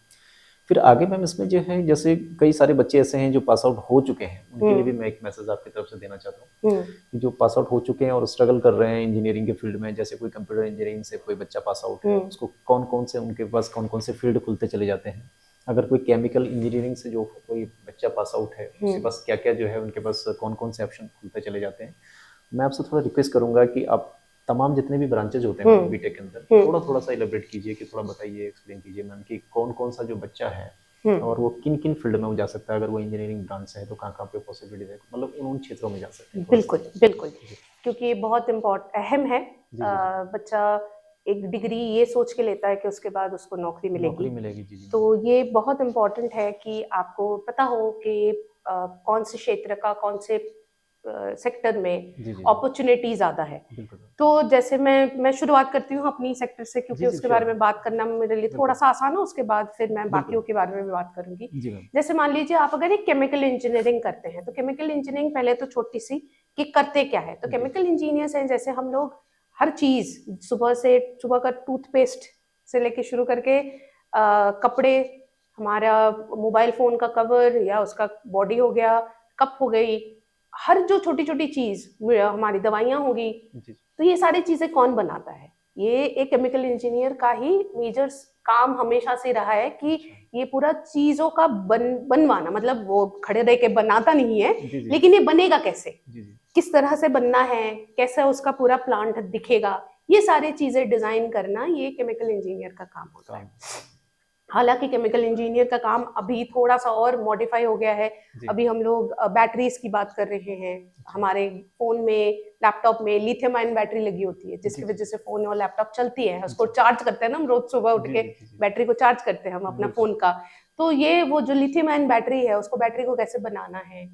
फिर आगे मैम इसमें जो है जैसे कई सारे बच्चे ऐसे हैं जो पास आउट हो चुके हैं, उनके लिए भी मैं एक मैसेज आपकी तरफ से देना चाहता हूँ कि जो पास आउट हो चुके हैं और स्ट्रगल कर रहे हैं इंजीनियरिंग के फील्ड में, जैसे कोई कंप्यूटर इंजीनियरिंग से कोई बच्चा पास आउट है, उसको कौन कौन से उनके पास कौन कौन से फील्ड खुलते चले जाते हैं। अगर कोई केमिकल इंजीनियरिंग से जो कोई बच्चा पास आउट है उसके पास क्या क्या जो है उनके पास कौन कौन से ऑप्शन खुलते चले जाते हैं। मैं आपसे थोड़ा रिक्वेस्ट करूंगा कि आप तमाम जितने भी ब्रांचेज होते हैं बीटेक के अंदर थोड़ा थोड़ा सा इलेबरेट कीजिए, कि थोड़ा बताइए, एक्सप्लेन कीजिए मैम कि कौन कौन सा जो बच्चा है और वो किन किन फील्ड में वो जा सकता है। अगर वो इंजीनियरिंग ब्रांच है तो कहाँ कहाँ पे पॉसिबिलिटी है, मतलब उन क्षेत्रों में जा सकते हैं। बिल्कुल बिल्कुल, क्योंकि ये बहुत अहम है। जी, जी। बच्चा एक डिग्री ये सोच के लेता है कि उसके बाद उसको नौकरी नौकरी मिलेगी, मिलेगी। जी, जी। तो ये बहुत इम्पोर्टेंट है कि आपको पता हो कि कौन से क्षेत्र का कौन से सेक्टर में जी, जी, अपॉर्चुनिटी ज़्यादा है। बिल्कुल। तो जैसे मैं शुरुआत करती हूँ अपनी सेक्टर से, क्योंकि जी, जी, उसके श्योर। बारे में बात करना मेरे लिए बिल्कुल। थोड़ा सा आसान है, उसके बाद फिर मैं बिल्कुल। बाकियों के बारे में भी बात करूंगी। जी मैम। जैसे मान लीजिए आप अगर एक केमिकल इंजीनियरिंग करते हैं, तो केमिकल इंजीनियरिंग पहले तो छोटी सी कि करते क्या है। तो जी। केमिकल इंजीनियर्स हैं, जैसे हम लोग हर चीज सुबह का टूथपेस्ट से लेके शुरू करके कपड़े, हमारा मोबाइल फोन का कवर या उसका बॉडी हो गया, कप हो गई, हर जो छोटी छोटी चीज, हमारी दवाइयाँ होगी, जी, तो ये सारी चीजें कौन बनाता है? ये एक केमिकल इंजीनियर का ही मेजर काम हमेशा से रहा है कि ये पूरा चीजों का बनवाना, मतलब वो खड़े रह के बनाता नहीं है, जी, जी। लेकिन ये बनेगा कैसे, जी, जी। किस तरह से बनना है, कैसे उसका पूरा प्लांट दिखेगा, ये सारी चीजें डिजाइन करना ये केमिकल इंजीनियर का काम होता है। हालांकि केमिकल इंजीनियर का काम अभी थोड़ा सा और मॉडिफाई हो गया है। जी। अभी हम लोग बैटरीज की बात कर रहे हैं। अच्छा। हमारे फोन में, लैपटॉप में लिथियम आयन बैटरी लगी होती है, जी, जिसकी जी। वजह से फोन और लैपटॉप चलती है, उसको जी। चार्ज करते हैं ना हम रोज सुबह उठ जी, के, जी, जी, जी। बैटरी को चार्ज करते हैं हम अपना बिल्कुल। फोन का। तो ये वो जो लिथियम आयन बैटरी है, उसको बैटरी को कैसे बनाना है,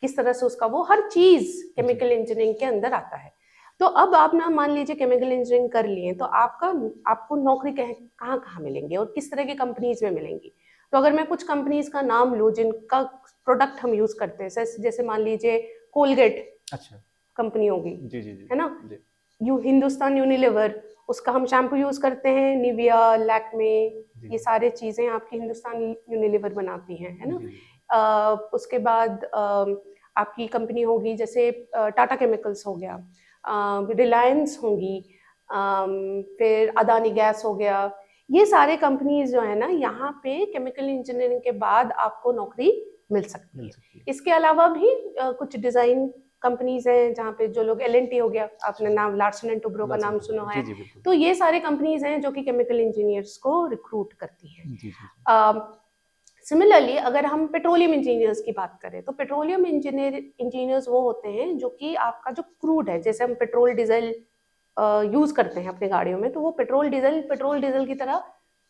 किस तरह से उसका, वो हर चीज केमिकल इंजीनियरिंग के अंदर आता है। तो अब आप ना मान लीजिए केमिकल इंजीनियरिंग कर लिए, तो आपको नौकरी कहाँ कहाँ मिलेंगे और किस तरह की कंपनीज में मिलेंगी। तो अगर मैं कुछ कंपनीज का नाम लूँ जिनका प्रोडक्ट हम यूज करते हैं, जैसे मान लीजिए कोलगेट अच्छा। कंपनी होगी, जी, जी, जी। है ना, जी। हिंदुस्तान यूनिलीवर, उसका हम शैम्पू यूज करते हैं, निविया, लैक्मे, जी, ये सारे चीजें आपकी हिंदुस्तान यूनिलीवर बनाती हैं, है ना। जी, जी। उसके बाद आपकी कंपनी होगी जैसे टाटा केमिकल्स हो गया, रिलायंस होंगी, फिर अदानी गैस हो गया। ये सारे कंपनीज जो है ना, यहाँ पे केमिकल इंजीनियरिंग के बाद आपको नौकरी मिल सकती है। इसके अलावा भी कुछ डिजाइन कंपनीज हैं जहाँ पे जो लोग L&T हो गया, आपने नाम लार्सन एंड टुब्रो का नाम सुना है, तो ये सारे कंपनीज हैं जो कि केमिकल इंजीनियर्स को रिक्रूट करती हैं। सिमिलरली अगर हम पेट्रोलियम इंजीनियर्स की बात करें तो पेट्रोलियम इंजीनियर्स वो होते हैं जो कि आपका जो क्रूड है, जैसे हम पेट्रोल डीजल यूज करते हैं अपनी गाड़ियों में, तो वो पेट्रोल डीजल की तरह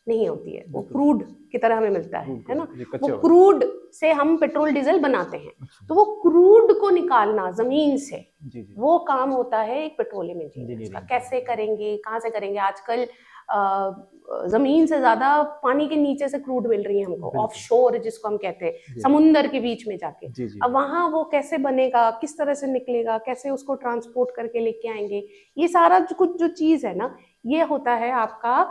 नहीं होती है, वो क्रूड की तरह हमें मिलता है ना। वो क्रूड से हम पेट्रोल डीजल बनाते हैं, तो वो क्रूड को निकालना जमीन से, वो काम होता है एक पेट्रोलियम इंजीनियर का। कैसे करेंगे, कहाँ से करेंगे? आजकल जमीन से ज्यादा पानी के नीचे से क्रूड मिल रही है हमको, ऑफशोर जिसको हम कहते हैं, समुंदर के बीच में जाके। अब वहां वो कैसे बनेगा, किस तरह से निकलेगा, कैसे उसको ट्रांसपोर्ट करके लेके आएंगे, ये सारा कुछ जो चीज है ना, ये होता है आपका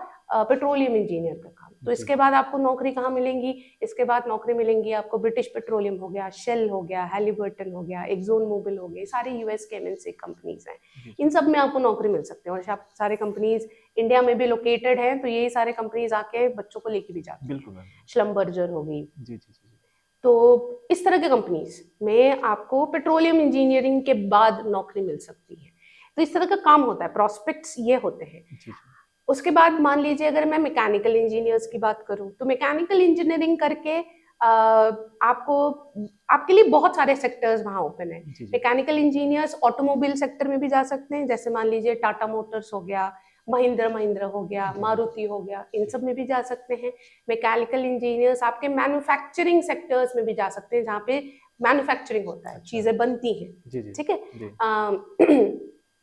पेट्रोलियम इंजीनियर का काम। तो इसके बाद आपको नौकरी कहाँ मिलेंगी? इसके बाद नौकरी मिलेंगी आपको ब्रिटिश पेट्रोलियम हो गया, शेल हो गया, हैलिबर्टन हो गया, एक्सोन मोबिल हो गए, सारे यूएस के MNC कंपनीज हैं। इन सब में आपको नौकरी मिल सकती है, और सारे कंपनीज इंडिया में भी लोकेटेड हैं, तो ये सारे कंपनीज आके बच्चों को लेके भी जाती हैं। श्लम्बर्जर हो गई। तो इस तरह के कंपनीज में आपको पेट्रोलियम इंजीनियरिंग के बाद नौकरी मिल सकती है। तो इस तरह का काम होता है, प्रोस्पेक्ट्स ये होते हैं। उसके बाद मान लीजिए अगर मैं मैकेनिकल इंजीनियर्स की बात करूं, तो मैकेनिकल इंजीनियरिंग करके आपके लिए बहुत सारे सेक्टर्स वहां ओपन है। मैकेनिकल इंजीनियर्स ऑटोमोबाइल सेक्टर में भी जा सकते हैं, जैसे मान लीजिए टाटा मोटर्स हो गया, महिंद्रा हो गया, मारुति हो गया, इन सब में भी जा सकते हैं। मैकेनिकल इंजीनियर्स आपके मैन्युफैक्चरिंग सेक्टर्स में भी जा सकते हैं, जहाँ पे मैन्युफैक्चरिंग होता है, चीजें बनती हैं, ठीक है।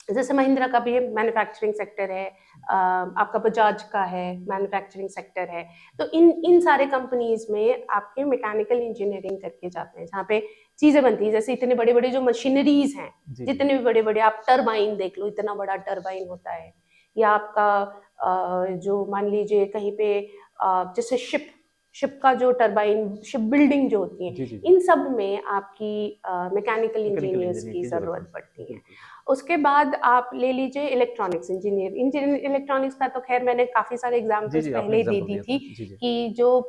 जैसे महिंद्रा का भी मैन्युफैक्चरिंग सेक्टर है, आपका बजाज का है मैन्युफैक्चरिंग सेक्टर है। तो इन सारे कंपनीज में आपके मैकेनिकल इंजीनियरिंग करके जाते हैं, जहाँ पे चीजें बनती हैं। जैसे इतने बड़े बड़े जो मशीनरीज हैं, जितने भी बड़े बड़े, आप टरबाइन देख लो, इतना बड़ा टरबाइन होता है, या आपका जो मान लीजिए कहीं पे जैसे शिप का जो टरबाइन, शिप बिल्डिंग जो होती है, इन सब में आपकी मैकेनिकल इंजीनियर्स की जरूरत पड़ती है। उसके बाद आप ले लीजिए इलेक्ट्रॉनिक्स इंजीनियर। इलेक्ट्रॉनिक्स का तो खैर मैंने काफी सारे एग्जांपल्स पहले ही दे दी थी कि जो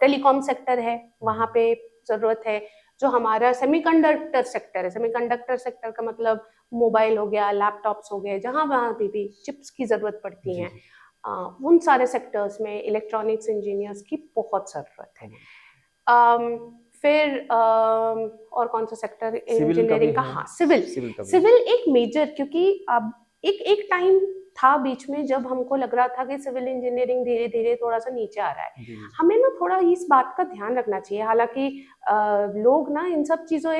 टेलीकॉम सेक्टर है वहां पे जरूरत है। जो हमारा सेमीकंडक्टर सेक्टर है, सेमीकंडक्टर सेक्टर का मतलब मोबाइल हो गया, लैपटॉप्स हो गए, जहां वहां पे भी चिप्स की जरूरत पड़ती है, उन सारे सेक्टर्स में इलेक्ट्रॉनिक्स इंजीनियर्स की बहुत जरूरत है। फिर और कौन सा सेक्टर इंजीनियरिंग का? हाँ, सिविल एक मेजर, क्योंकि अब एक टाइम था बीच में जब हमको लग रहा था कि सिविल इंजीनियरिंग धीरे धीरे थोड़ा सा नीचे आ रहा है। हमें ना थोड़ा इस बात का ध्यान रखना चाहिए। हालांकि लोग ना इन सब चीजों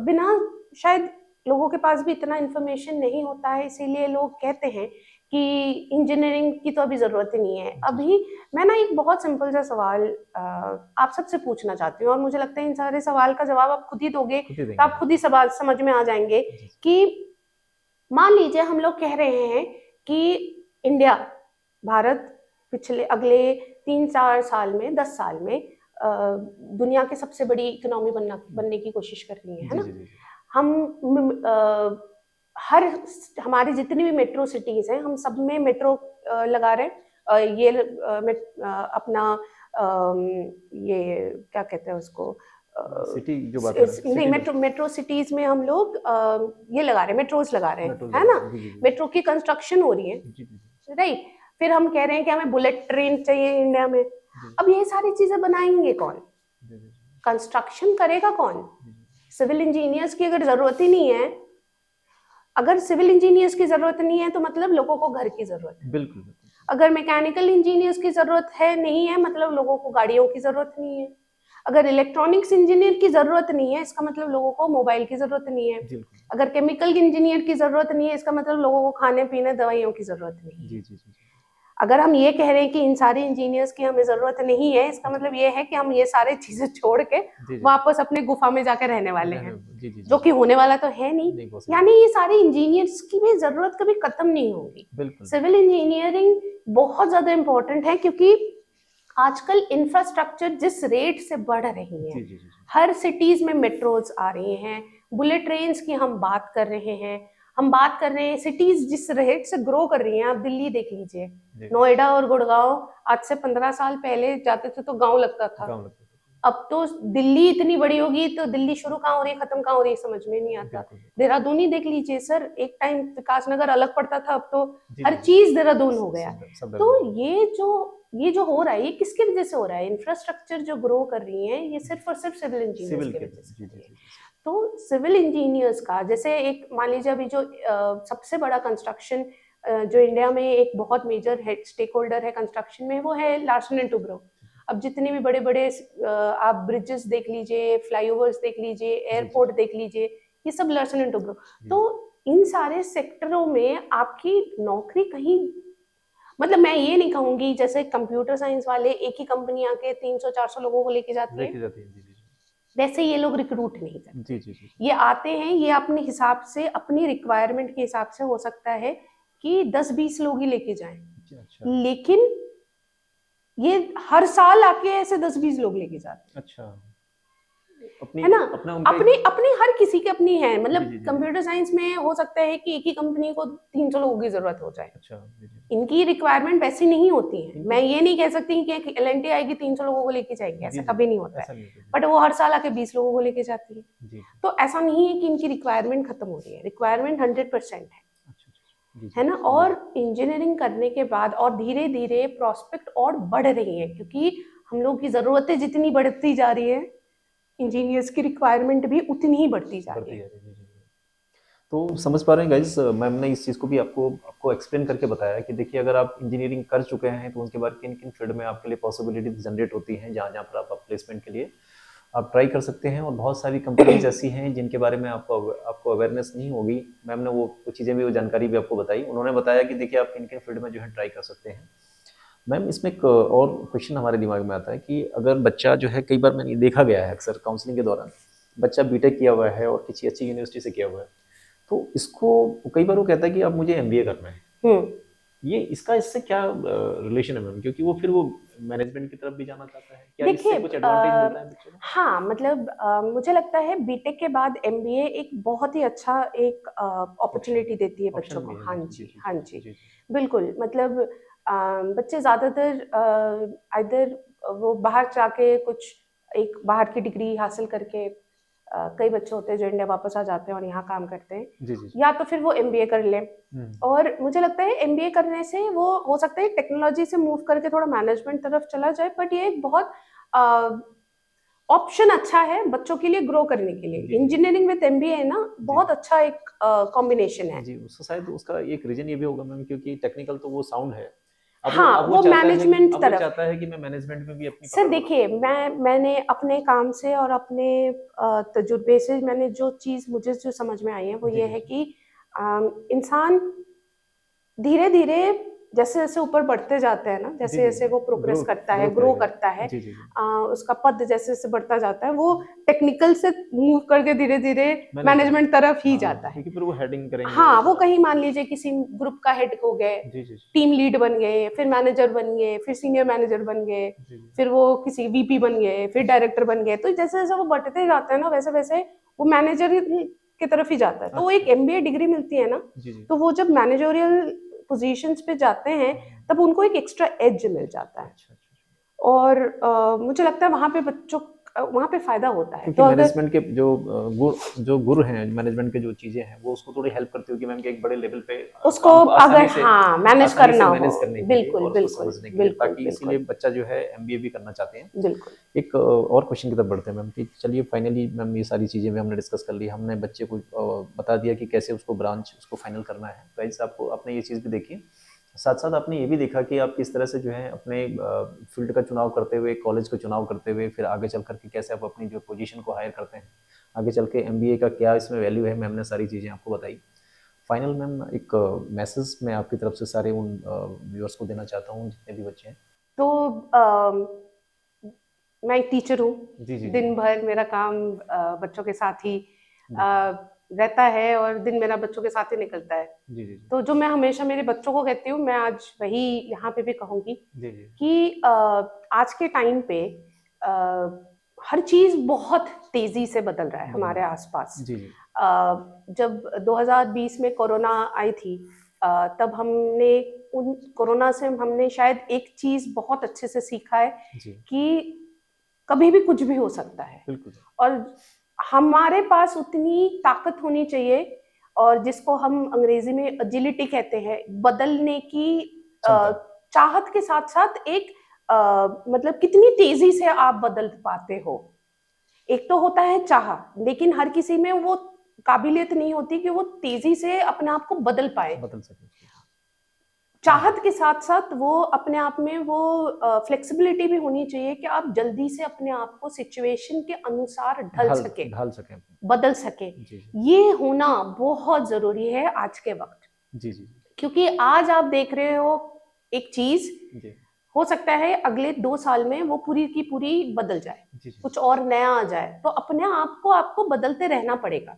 बिना, शायद लोगों के पास भी इतना इन्फॉर्मेशन नहीं होता है, इसीलिए लोग कहते हैं कि इंजीनियरिंग की तो अभी जरूरत ही नहीं है। अभी मैं ना एक बहुत सिंपल सा सवाल आप सबसे पूछना चाहती हूँ, और मुझे लगता है इन सारे सवाल का जवाब आप खुद ही दोगे, तो आप खुद ही सवाल समझ में आ जाएंगे। कि मान लीजिए हम लोग कह रहे हैं कि भारत पिछले अगले 3-4 साल में, 10 साल में दुनिया के सबसे बड़ी इकोनॉमी बनने की कोशिश कर रही है ना। हम हमारी जितनी भी मेट्रो सिटीज हैं, हम सब में मेट्रो लगा रहे हैं। ये अपना ये क्या कहते हैं उसको, सिटी जो बात नहीं, मेट्रो सिटीज में हम लोग ये लगा रहे हैं, मेट्रोज लगा रहे हैं, है ना। मेट्रो की कंस्ट्रक्शन हो रही है, राइट। फिर हम कह रहे हैं कि हमें बुलेट ट्रेन चाहिए इंडिया में। अब ये सारी चीजें बनाएंगे कौन? कंस्ट्रक्शन करेगा कौन? सिविल इंजीनियर्स की अगर जरूरत ही नहीं है, अगर सिविल इंजीनियर्स की जरूरत नहीं है, तो मतलब लोगों को घर की जरूरत है। बिल्कुल। अगर मैकेनिकल इंजीनियर्स की जरूरत है नहीं है, मतलब लोगों को गाड़ियों की जरूरत नहीं है। अगर इलेक्ट्रॉनिक्स इंजीनियर की जरूरत नहीं है, इसका मतलब लोगों को मोबाइल की जरूरत नहीं है। अगर केमिकल इंजीनियर की जरूरत नहीं है, इसका मतलब लोगों को खाने पीने दवाइयों की जरूरत नहीं है। अगर हम ये कह रहे हैं कि इन सारे इंजीनियर्स की हमें जरूरत नहीं है, इसका मतलब ये है कि हम ये सारे चीजें छोड़ के वापस अपने गुफा में जाकर रहने वाले हैं, जो कि होने वाला तो है नहीं। यानी ये सारे इंजीनियर्स की भी जरूरत कभी खत्म नहीं होगी। सिविल इंजीनियरिंग बहुत ज्यादा इंपॉर्टेंट है, क्योंकि आजकल इंफ्रास्ट्रक्चर जिस रेट से बढ़ रही है, हर सिटीज में मेट्रोज आ रही हैं, बुलेट ट्रेन्स की हम बात कर रहे हैं, हम बात कर रहे हैं सिटीज जिस रेट से ग्रो कर रही हैं। आप दिल्ली देख लीजिए, नोएडा और गुड़गांव आज से 15 साल पहले जाते थे तो गांव लगता था। गाँव लगता था। अब तो दिल्ली इतनी बड़ी होगी तो दिल्ली शुरू कहाँ हो रही है खत्म कहाँ हो रही है समझ में नहीं आता। बिल्कुल। देहरादून ही देख लीजिए सर, एक टाइम विकासनगर अलग पड़ता था, अब तो जी, हर जी, जी। चीज देहरादून हो गया। सब तो डेवलप ये जो हो रहा है ये किसकी वजह से हो रहा है? इंफ्रास्ट्रक्चर जो ग्रो कर रही है ये सिर्फ और सिर्फ सिविल इंजीनियर्स सिविल की के वजह से जी, हो जी, रही है। जी, जी। तो सिविल इंजीनियर्स का जैसे एक मान लीजिए अभी जो सबसे बड़ा कंस्ट्रक्शन जो इंडिया में एक बहुत मेजर है स्टेक होल्डर है कंस्ट्रक्शन में, वो है लार्सन एंड टुब्रो। अब जितने भी बड़े बड़े आप ब्रिजेस देख लीजिए, फ्लाईओवर्स देख लीजिए, एयरपोर्ट देख लीजिए, ये सब लार्सन एंड टुब्रो। तो इन सारे सेक्टरों में आपकी नौकरी कहीं, मतलब मैं ये नहीं कहूंगी जैसे कंप्यूटर साइंस वाले एक ही कंपनी आके 300-400 लोगों को लेके जाती है, जाती है। जी, जी, जी। वैसे ये लोग रिक्रूट नहीं जी, करते। जी, जी। ये आते हैं, ये अपने हिसाब से अपनी रिक्वायरमेंट के हिसाब से हो सकता है कि 10-20 लोग ही लेके जाएं, अच्छा, लेकिन ये हर साल आके ऐसे 10-20 लोग लेके जाते हैं। अच्छा। अपनी है ना? अपना उनका अपनी अपनी हर किसी की अपनी है, जी, मतलब जी, जी। कंप्यूटर साइंस में हो सकता है कि एक ही कंपनी को 300 लोगों की जरूरत हो जाए। अच्छा, जी, जी। इनकी रिक्वायरमेंट वैसी नहीं होती है। इनकी मैं ये नहीं कह सकती कि एलएनटी आएगी 300 लोगों को लेके जाएगी, जी, ऐसा जी, कभी नहीं होता ऐसा है। नहीं होता। जी, बट वो हर साल आके 20 लोगों को लेके जाती है। जी, जी। तो ऐसा नहीं है कि इनकी रिक्वायरमेंट खत्म हो रही है, रिक्वायरमेंट 100% है। अच्छा, अच्छा। जी, जी। है ना? और इंजीनियरिंग करने के बाद और धीरे धीरे प्रोस्पेक्ट और बढ़ रही है, क्योंकि हम लोग की जरूरतें जितनी बढ़ती जा रही है इंजीनियर्स की रिक्वायरमेंट भी उतनी ही बढ़ती जा रही बढ़ती है। है। जी, जी, जी। तो समझ पा रहे हैं गाइस, मैम ने इस चीज़ को भी आपको आपको एक्सप्लेन करके बताया कि देखिए अगर आप इंजीनियरिंग कर चुके हैं तो उसके बाद किन किन फील्ड में आपके लिए पॉसिबिलिटीज जनरेट होती हैं, जहाँ जहाँ पर आप प्लेसमेंट के लिए आप ट्राई कर सकते हैं। और बहुत सारी कंपनीज ऐसी हैं जिनके बारे में आपको अवेयरनेस नहीं होगी। मैम ने वो कुछ चीज़ें भी, वो जानकारी भी आपको बताई। उन्होंने बताया कि देखिए आप किन किन फील्ड में जो है ट्राई कर सकते हैं। मैम इसमें एक और क्वेश्चन हमारे दिमाग में आता है कि अगर बच्चा जो है, कई बार मैंने देखा गया है अक्सर काउंसलिंग के दौरान, बच्चा बीटेक किया हुआ है और किसी अच्छी यूनिवर्सिटी से किया हुआ है, तो इसको कई बार वो कहता है कि अब मुझे एमबीए करना है। ये इसका इससे क्या रिलेशन है मैम? क्योंकि वो फिर वो मैनेजमेंट की तरफ भी जाना चाहता है, क्या इससे देखिए कुछ एडवांटेज मिलता है बच्चे को? हाँ, मतलब मुझे लगता है बीटेक के बाद एमबीए एक बहुत ही अच्छा एक अपॉर्चुनिटी देती है बच्चों ऑप्शन को। भी है। हाँ जी, जी, जी, जी, हाँ जी, जी, जी, जी। बिल्कुल। मतलब बच्चे ज़्यादातर इधर वो बाहर जाके कुछ एक बाहर की डिग्री हासिल करके कई बच्चे होते हैं जो इंडिया वापस आ जाते हैं और यहाँ काम करते हैं, जी, जी, जी। या तो फिर वो एमबीए कर लें। हम्म। और मुझे लगता है एमबीए करने से वो हो सकता है टेक्नोलॉजी से मूव करके थोड़ा मैनेजमेंट तरफ चला जाए, बट ये एक बहुत ऑप्शन अच्छा है बच्चों के लिए ग्रो करने के लिए। जी, जी। इंजीनियरिंग विद एमबीए है ना, जी, बहुत अच्छा एक कॉम्बिनेशन है। जी, उसका शायद उसका एक रीजन ये भी होगा मैम, क्योंकि टेक्निकल तो वो साउंड है। हाँ, अब वो वो चाहता है कि मैनेजमेंट तरफ। मैं मैनेजमेंट में भी अपनी सर पकड़ देखिए, बनाऊं। मैंने अपने काम से और अपने तजुर्बे से मैंने जो चीज़ मुझे जो समझ में आई है वो जी, ये जी, है जी। कि इंसान धीरे धीरे जैसे जैसे ऊपर बढ़ते जाते हैं ना, जी, जैसे जी। जैसे वो प्रोग्रेस करता है, ग्रो ग्रो करेगा। करता है, जी, जी, जी। उसका पद जैसे जैसे बढ़ता जाता है, वो टेक्निकल से मूव करके धीरे धीरे मैनेजमेंट। मैनेजमेंट तरफ ही हाँ, जाता है। क्योंकि फिर वो हेडिंग करेंगे हाँ, वो फिर कहीं मान लीजिए किसी ग्रुप का हेड हो गए, जी, जी, जी। टीम लीड बन गए, फिर मैनेजर बन गए, फिर सीनियर मैनेजर बन गए, जी, जी। फिर वो किसी वीपी बन गए, फिर डायरेक्टर बन गए। तो जैसे जैसे वो बढ़ते जाते हैं ना, वैसे वैसे वो मैनेजर की तरफ ही जाता है। तो वो एक अच्छा। एमबीए डिग्री मिलती है ना, जी, जी। तो वो जब मैनेजरियल पोजीशंस पे जाते हैं तब उनको एक एक्स्ट्रा एज मिल जाता है। अच्छा, अच्छा, अच्छा। और मुझे लगता है वहाँ पे बच्चों वहाँ पे फायदा होता है। क्योंकि तो अगर मैनेजमेंट के जो गुर हैं, मैनेजमेंट के जो चीज़ें हैं, वो उसको थोड़ी हेल्प करती होगी मैम कि एक बड़े लेवल पे उसको काम को अगर हाँ मैनेज आसानी से करना हो, मैनेज करने के लिए बिल्कुल और उसको बिल्कुल समझने के लिए, बिल्कुल ताकि इसीलिए बिल्कुल बच्चा जो है एमबीए भी करना चाहते हैं। बिल्कुल। एक और क्वेश्चन की तरफ बढ़ते हैं मैम कि चलिए फाइनली मैम ये सारी चीज़ें भी हमने डिस्कस कर ली, हमने बच्चे को बता दिया कि कैसे उसको ब्रांच उसको फाइनल करना है। गाइस आपको आपने ये चीज़ भी देखी, साथ साथ आपने ये भी देखा कि आप किस तरह से जो है अपने फील्ड का चुनाव करते हुए, कॉलेज का चुनाव करते हुए, फिर आगे चल करके कैसे आप अपनी जो पोजीशन को हायर करते हैं, आगे चल के एमबीए का क्या इसमें वैल्यू है, मैम ने सारी चीज़ें आपको बताई। फाइनल मैम एक मैसेज मैं आपकी तरफ से सारे उन व्यूअर्स को देना चाहता हूँ जितने भी बच्चे हैं। तो मैं एक टीचर हूँ, जी, जी, जी। दिन भर मेरा काम बच्चों के साथ ही जी, रहता है और दिन मेरा बच्चों के साथ ही निकलता है। जी, जी, जी। तो जो मैं हमेशा मेरे बच्चों को कहती हूँ, मैं आज वही यहाँ पे भी कहूँगी जी, जी। कि आज के टाइम पे हर चीज बहुत तेजी से बदल रहा है हमारे आसपास। जी जी जब 2020 में कोरोना आई थी, तब हमने उन कोरोना से हमने शायद एक चीज बहुत अच्छे से सीखा है जी कि कभी भी कुछ भी हो सकता है, बिल्कुल। और हमारे पास उतनी ताकत होनी चाहिए, और जिसको हम अंग्रेजी में एजिलिटी कहते हैं, बदलने की क्षमता। चाहत के साथ साथ एक मतलब कितनी तेजी से आप बदल पाते हो। एक तो होता है चाह, लेकिन हर किसी में वो काबिलियत नहीं होती कि वो तेजी से अपने आप को बदल पाए। बदल सके उसको। चाहत के साथ साथ वो अपने आप में वो फ्लेक्सिबिलिटी भी होनी चाहिए कि आप जल्दी से अपने आप को सिचुएशन के अनुसार ढल सके, ढाल सके अपने। बदल सके। जी जी ये होना बहुत जरूरी है आज के वक्त, जी जी क्योंकि आज आप देख रहे हो एक चीज, जी हो सकता है अगले 2 साल में वो पूरी की पूरी बदल जाए, जी जी कुछ और नया आ जाए, तो अपने आप को आपको बदलते रहना पड़ेगा।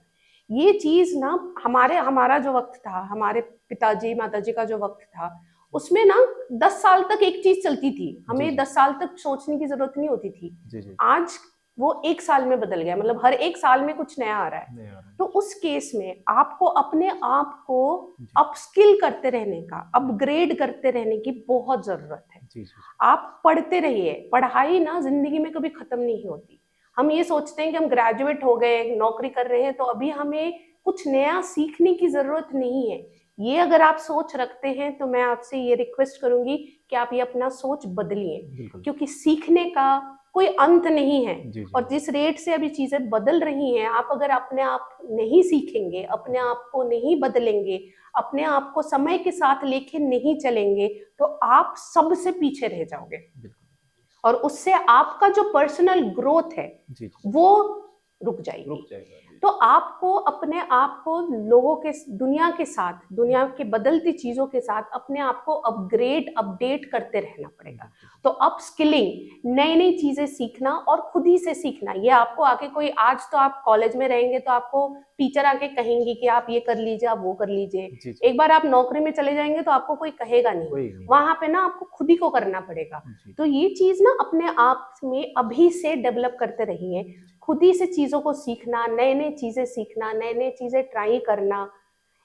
ये चीज ना, हमारा जो वक्त था, हमारे पिताजी माताजी का जो वक्त था, उसमें ना 10 साल तक एक चीज चलती थी, जी हमें जी 10 साल तक सोचने की जरूरत नहीं होती थी। जी जी आज वो 1 साल में बदल गया, मतलब हर 1 साल में कुछ नया आ रहा है। नहीं आ रहा है। तो उस केस में आपको अपने आप को जी अपस्किल करते रहने का, अपग्रेड करते रहने की बहुत जरूरत है। जी जी आप पढ़ते रहिए, पढ़ाई ना जिंदगी में कभी खत्म नहीं होती। हम ये सोचते हैं कि हम ग्रेजुएट हो गए, नौकरी कर रहे हैं, तो अभी हमें कुछ नया सीखने की जरूरत नहीं है। ये अगर आप सोच रखते हैं तो मैं आपसे ये रिक्वेस्ट करूंगी कि आप ये अपना सोच बदलिए, बिल्कुल। क्योंकि सीखने का कोई अंत नहीं है। जी जी और जिस रेट से अभी चीजें बदल रही हैं, आप अगर अपने आप नहीं सीखेंगे, अपने आप को नहीं बदलेंगे, अपने आप को समय के साथ लेके नहीं चलेंगे, तो आप सबसे पीछे रह जाओगे, बिल्कुल। और उससे आपका जो पर्सनल ग्रोथ है जी जी वो रुक जाएगी। रुक जाएगा। जी तो आपको अपने आप को लोगों के, दुनिया के साथ, दुनिया के बदलती चीजों के साथ अपने आप को अपग्रेड अपडेट करते रहना पड़ेगा। तो अप स्किलिंग, नई नई चीजें सीखना और खुद ही से सीखना, ये आपको आके कोई, आज तो आप कॉलेज में रहेंगे तो आपको टीचर आके कहेंगी कि आप ये कर लीजिए, आप वो कर लीजिए। जी जी एक बार आप नौकरी में चले जाएंगे तो आपको कोई कहेगा नहीं, कोई नहीं। वहां पे ना आपको खुद ही को करना पड़ेगा। जी तो ये चीज ना अपने आप में अभी से डेवलप करते रहिए, खुद ही से चीजों को सीखना, नए नए चीजें सीखना, नए नए चीजें ट्राई करना,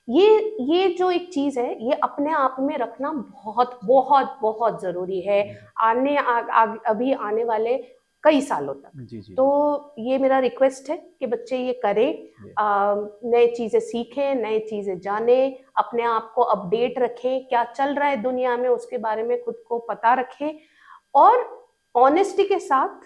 ये जो एक चीज है, ये अपने आप में रखना बहुत बहुत बहुत जरूरी है अभी आने वाले कई सालों तक। जी जी तो ये मेरा रिक्वेस्ट है कि बच्चे ये करें, जी नए चीजें सीखें, नए चीजें जानें, अपने आप को अपडेट रखें, क्या चल रहा है दुनिया में उसके बारे में खुद को पता रखें, और ऑनेस्टी के साथ,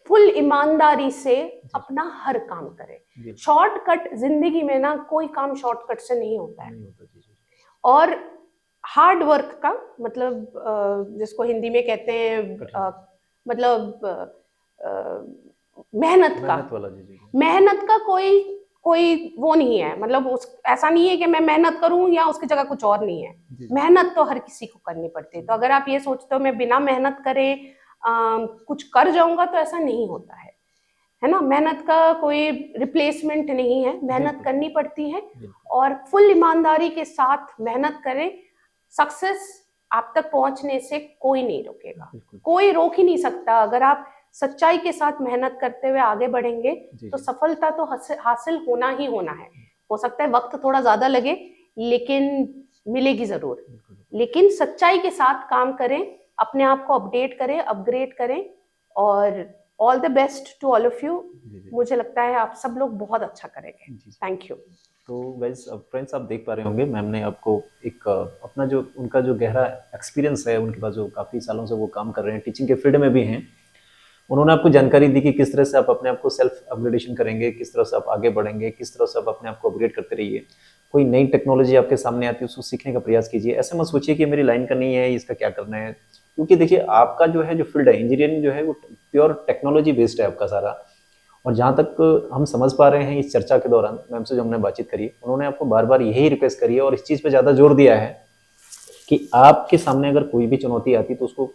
फुल ईमानदारी से अपना हर काम करें। जी शॉर्टकट जिंदगी में ना, कोई काम शॉर्टकट से नहीं होता है। नहीं होता। जी जी और हार्ड वर्क का मतलब, जिसको हिंदी में कहते हैं, कठिन। मतलब मेहनत का, मेहनत वाला। जी जी मेहनत का कोई कोई वो नहीं है, मतलब उस, ऐसा नहीं है कि मैं मेहनत करूं या उसकी जगह कुछ और नहीं है। जी मेहनत तो हर किसी को करनी पड़ती है। तो अगर आप ये सोचते हो मैं बिना मेहनत करे कुछ कर जाऊंगा, तो ऐसा नहीं होता है ना। मेहनत का कोई रिप्लेसमेंट नहीं है, मेहनत बिल्कुल करनी पड़ती है, बिल्कुल और फुल ईमानदारी के साथ मेहनत करें। सक्सेस आप तक पहुंचने से कोई नहीं रोकेगा, बिल्कुल। कोई रोक ही नहीं सकता। अगर आप सच्चाई के साथ मेहनत करते हुए आगे बढ़ेंगे, जी तो जी सफलता तो हासिल होना ही होना है। हो सकता है वक्त थोड़ा ज्यादा लगे, लेकिन मिलेगी जरूर। बिल्कुल लेकिन सच्चाई के साथ काम करें, अपने आप को अपडेट करें, अपग्रेड करें, और all the best to all of you. जी जी मुझे लगता है आप सब लोग बहुत अच्छा करेंगे। जी। Thank you. तो गाइस, फ्रेंड्स, आप देख पा रहे होंगे मैम ने आपको एक अपना जो उनका जो गहरा एक्सपीरियंस है, उनके पास जो काफ़ी सालों से वो काम कर रहे हैं, टीचिंग के फील्ड में भी हैं, उन्होंने आपको जानकारी दी कि किस तरह से आप अपने आप को सेल्फ अपग्रेडेशन करेंगे, किस तरह से आप आगे बढ़ेंगे, किस तरह से आप अपने आप को अपग्रेड करते रहिए। कोई नई टेक्नोलॉजी आपके सामने आती है, उसको सीखने का प्रयास कीजिए। ऐसे मत सोचिए कि मेरी लाइन का नहीं है, इसका क्या करना है, क्योंकि देखिए आपका जो है, जो फील्ड है इंजीनियरिंग जो है, वो प्योर टेक्नोलॉजी बेस्ड है आपका सारा। और जहाँ तक हम समझ पा रहे हैं इस चर्चा के दौरान मैम से जो हमने बातचीत करी, उन्होंने आपको बार बार यही रिक्वेस्ट करी है और इस चीज़ पे ज़्यादा जोर दिया है कि आपके सामने अगर कोई भी चुनौती आती तो उसको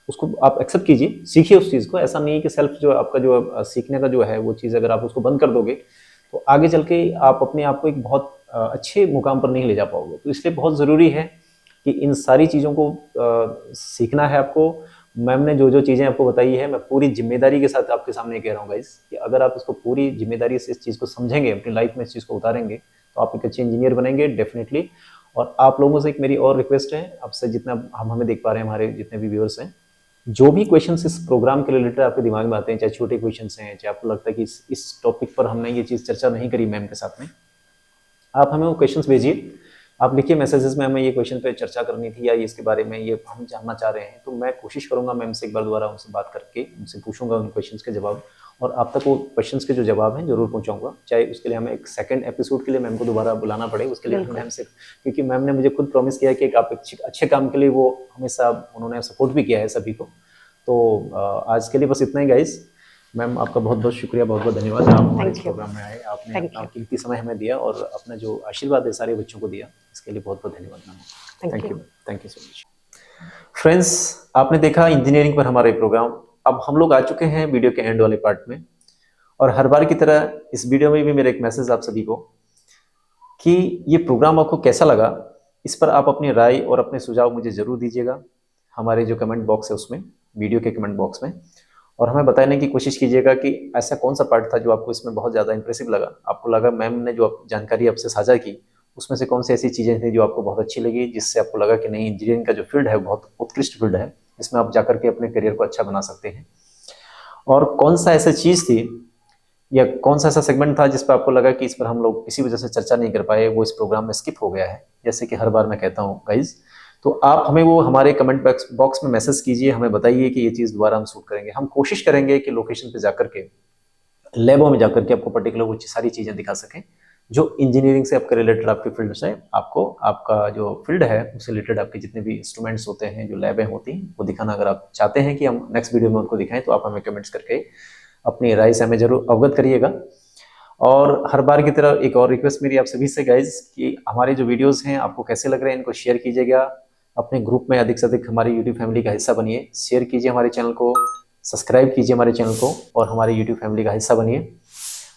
उसको आप एक्सेप्ट कीजिए, सीखिए उस चीज़ को। ऐसा नहीं है कि सेल्फ जो आपका जो सीखने का जो है वो चीज़ अगर आप उसको बंद कर दोगे तो आगे चल के आप अपने आप को एक बहुत अच्छे मुकाम पर नहीं ले जा पाओगे। तो इसलिए बहुत ज़रूरी है कि इन सारी चीज़ों को सीखना है आपको, मैम ने जो जो चीज़ें आपको बताई है, मैं पूरी जिम्मेदारी के साथ आपके सामने कह रहा हूँ गाइस, कि अगर आप इसको पूरी जिम्मेदारी से इस चीज़ को समझेंगे, अपनी लाइफ में इस चीज़ को उतारेंगे, तो आप एक अच्छे इंजीनियर बनेंगे डेफिनेटली। और आप लोगों से एक मेरी और रिक्वेस्ट है, आपसे जितना हम हमें देख पा रहे हैं, हमारे जितने भी व्यूअर्स हैं, जो भी क्वेश्चंस इस प्रोग्राम के रिलेटेड आपके दिमाग में आते हैं, चाहे छोटे क्वेश्चंस हैं, चाहे आपको लगता है कि इस टॉपिक पर हमने ये चीज़ चर्चा नहीं करी मैम के साथ में, आप हमें वो क्वेश्चंस भेजिए। आप लिखिए मैसेजेस में, हमें ये क्वेश्चन पे चर्चा करनी थी या ये इसके बारे में ये हम जानना चाह रहे हैं, तो मैं कोशिश करूंगा मैम से एक बार दोबारा उनसे बात करके उनसे पूछूंगा उन क्वेश्चंस के जवाब, और आप तक वो क्वेश्चंस के जो जवाब हैं जरूर पहुंचाऊंगा। चाहे उसके लिए हमें एक सेकंड एपिसोड के लिए मैम को दोबारा बुलाना पड़े, उसके लिए मैम से, क्योंकि मैम ने मुझे खुद प्रॉमिस किया कि एक आप अच्छे काम के लिए वो हमेशा उन्होंने सपोर्ट भी किया है सभी को। तो आज के लिए बस इतना ही गाइस। मैम आपका बहुत बहुत शुक्रिया, बहुत बहुत धन्यवाद, आप हमारे इस प्रोग्राम में आए, आपने अपना कीमती समय हमें दिया और अपना जो आशीर्वाद है सारे बच्चों को दिया, इसके लिए बहुत बहुत धन्यवाद ma'am. Thank you so much. Friends, आपने देखा इंजीनियरिंग पर हमारा प्रोग्राम। अब हम लोग आ चुके हैं वीडियो के एंड वाले पार्ट में, और हर बार की तरह इस वीडियो में भी मेरा एक मैसेज आप सभी को कि ये प्रोग्राम आपको कैसा लगा, इस पर आप अपनी राय और अपने सुझाव मुझे जरूर दीजिएगा हमारे जो कमेंट बॉक्स है उसमें, वीडियो के कमेंट बॉक्स में, और हमें बताने की कोशिश कीजिएगा कि ऐसा कौन सा पार्ट था जो आपको इसमें बहुत ज़्यादा इंप्रेसिव लगा, आपको लगा मैम ने जो जानकारी आपसे साझा की उसमें से कौन सी ऐसी चीज़ें थी जो आपको बहुत अच्छी लगी, जिससे आपको लगा कि नहीं, इंजीनियरिंग का जो फील्ड है बहुत उत्कृष्ट फील्ड है, इसमें आप जाकर के अपने करियर को अच्छा बना सकते हैं। और कौन सा ऐसा चीज़ थी या कौन सा ऐसा सेगमेंट था जिस पर आपको लगा कि इस पर हम लोग किसी वजह से चर्चा नहीं कर पाए, वो इस प्रोग्राम में स्किप हो गया है, जैसे कि हर बार मैं कहता हूँ गाइज। तो आप हमें वो हमारे कमेंट बॉक्स में मैसेज कीजिए, हमें बताइए कि ये चीज़ दोबारा हम शूट करेंगे। हम कोशिश करेंगे कि लोकेशन पे जाकर के, लैबों में जाकर के आपको पर्टिकुलर वो सारी चीज़ें दिखा सकें जो इंजीनियरिंग से आपके रिलेटेड, आपके फील्ड से, आपको आपका जो फील्ड है उससे रिलेटेड आपके जितने भी इंस्ट्रूमेंट्स होते हैं, जो लैबें होती हैं, वो दिखाना अगर आप चाहते हैं कि हम नेक्स्ट वीडियो में उनको दिखाएं, तो आप हमें कमेंट्स करके अपनी राय से हमें जरूर अवगत करिएगा। और हर बार की तरह एक और रिक्वेस्ट मेरी आप सभी से गाइज, कि हमारे जो वीडियोस हैं आपको कैसे लग रहे हैं, इनको शेयर कीजिएगा अपने ग्रुप में, अधिक से अधिक हमारी यूट्यूब फैमिली का हिस्सा बनिए, शेयर कीजिए हमारे चैनल को, सब्सक्राइब कीजिए हमारे चैनल को और हमारे यूट्यूब फैमिली का हिस्सा बनिए।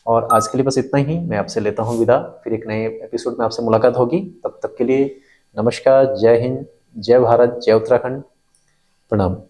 और आज के लिए बस इतना ही, मैं आपसे लेता हूँ विदा, फिर एक नए एपिसोड में आपसे मुलाकात होगी। तब तक के लिए नमस्कार, जय हिंद, जय भारत, जय उत्तराखंड, प्रणाम।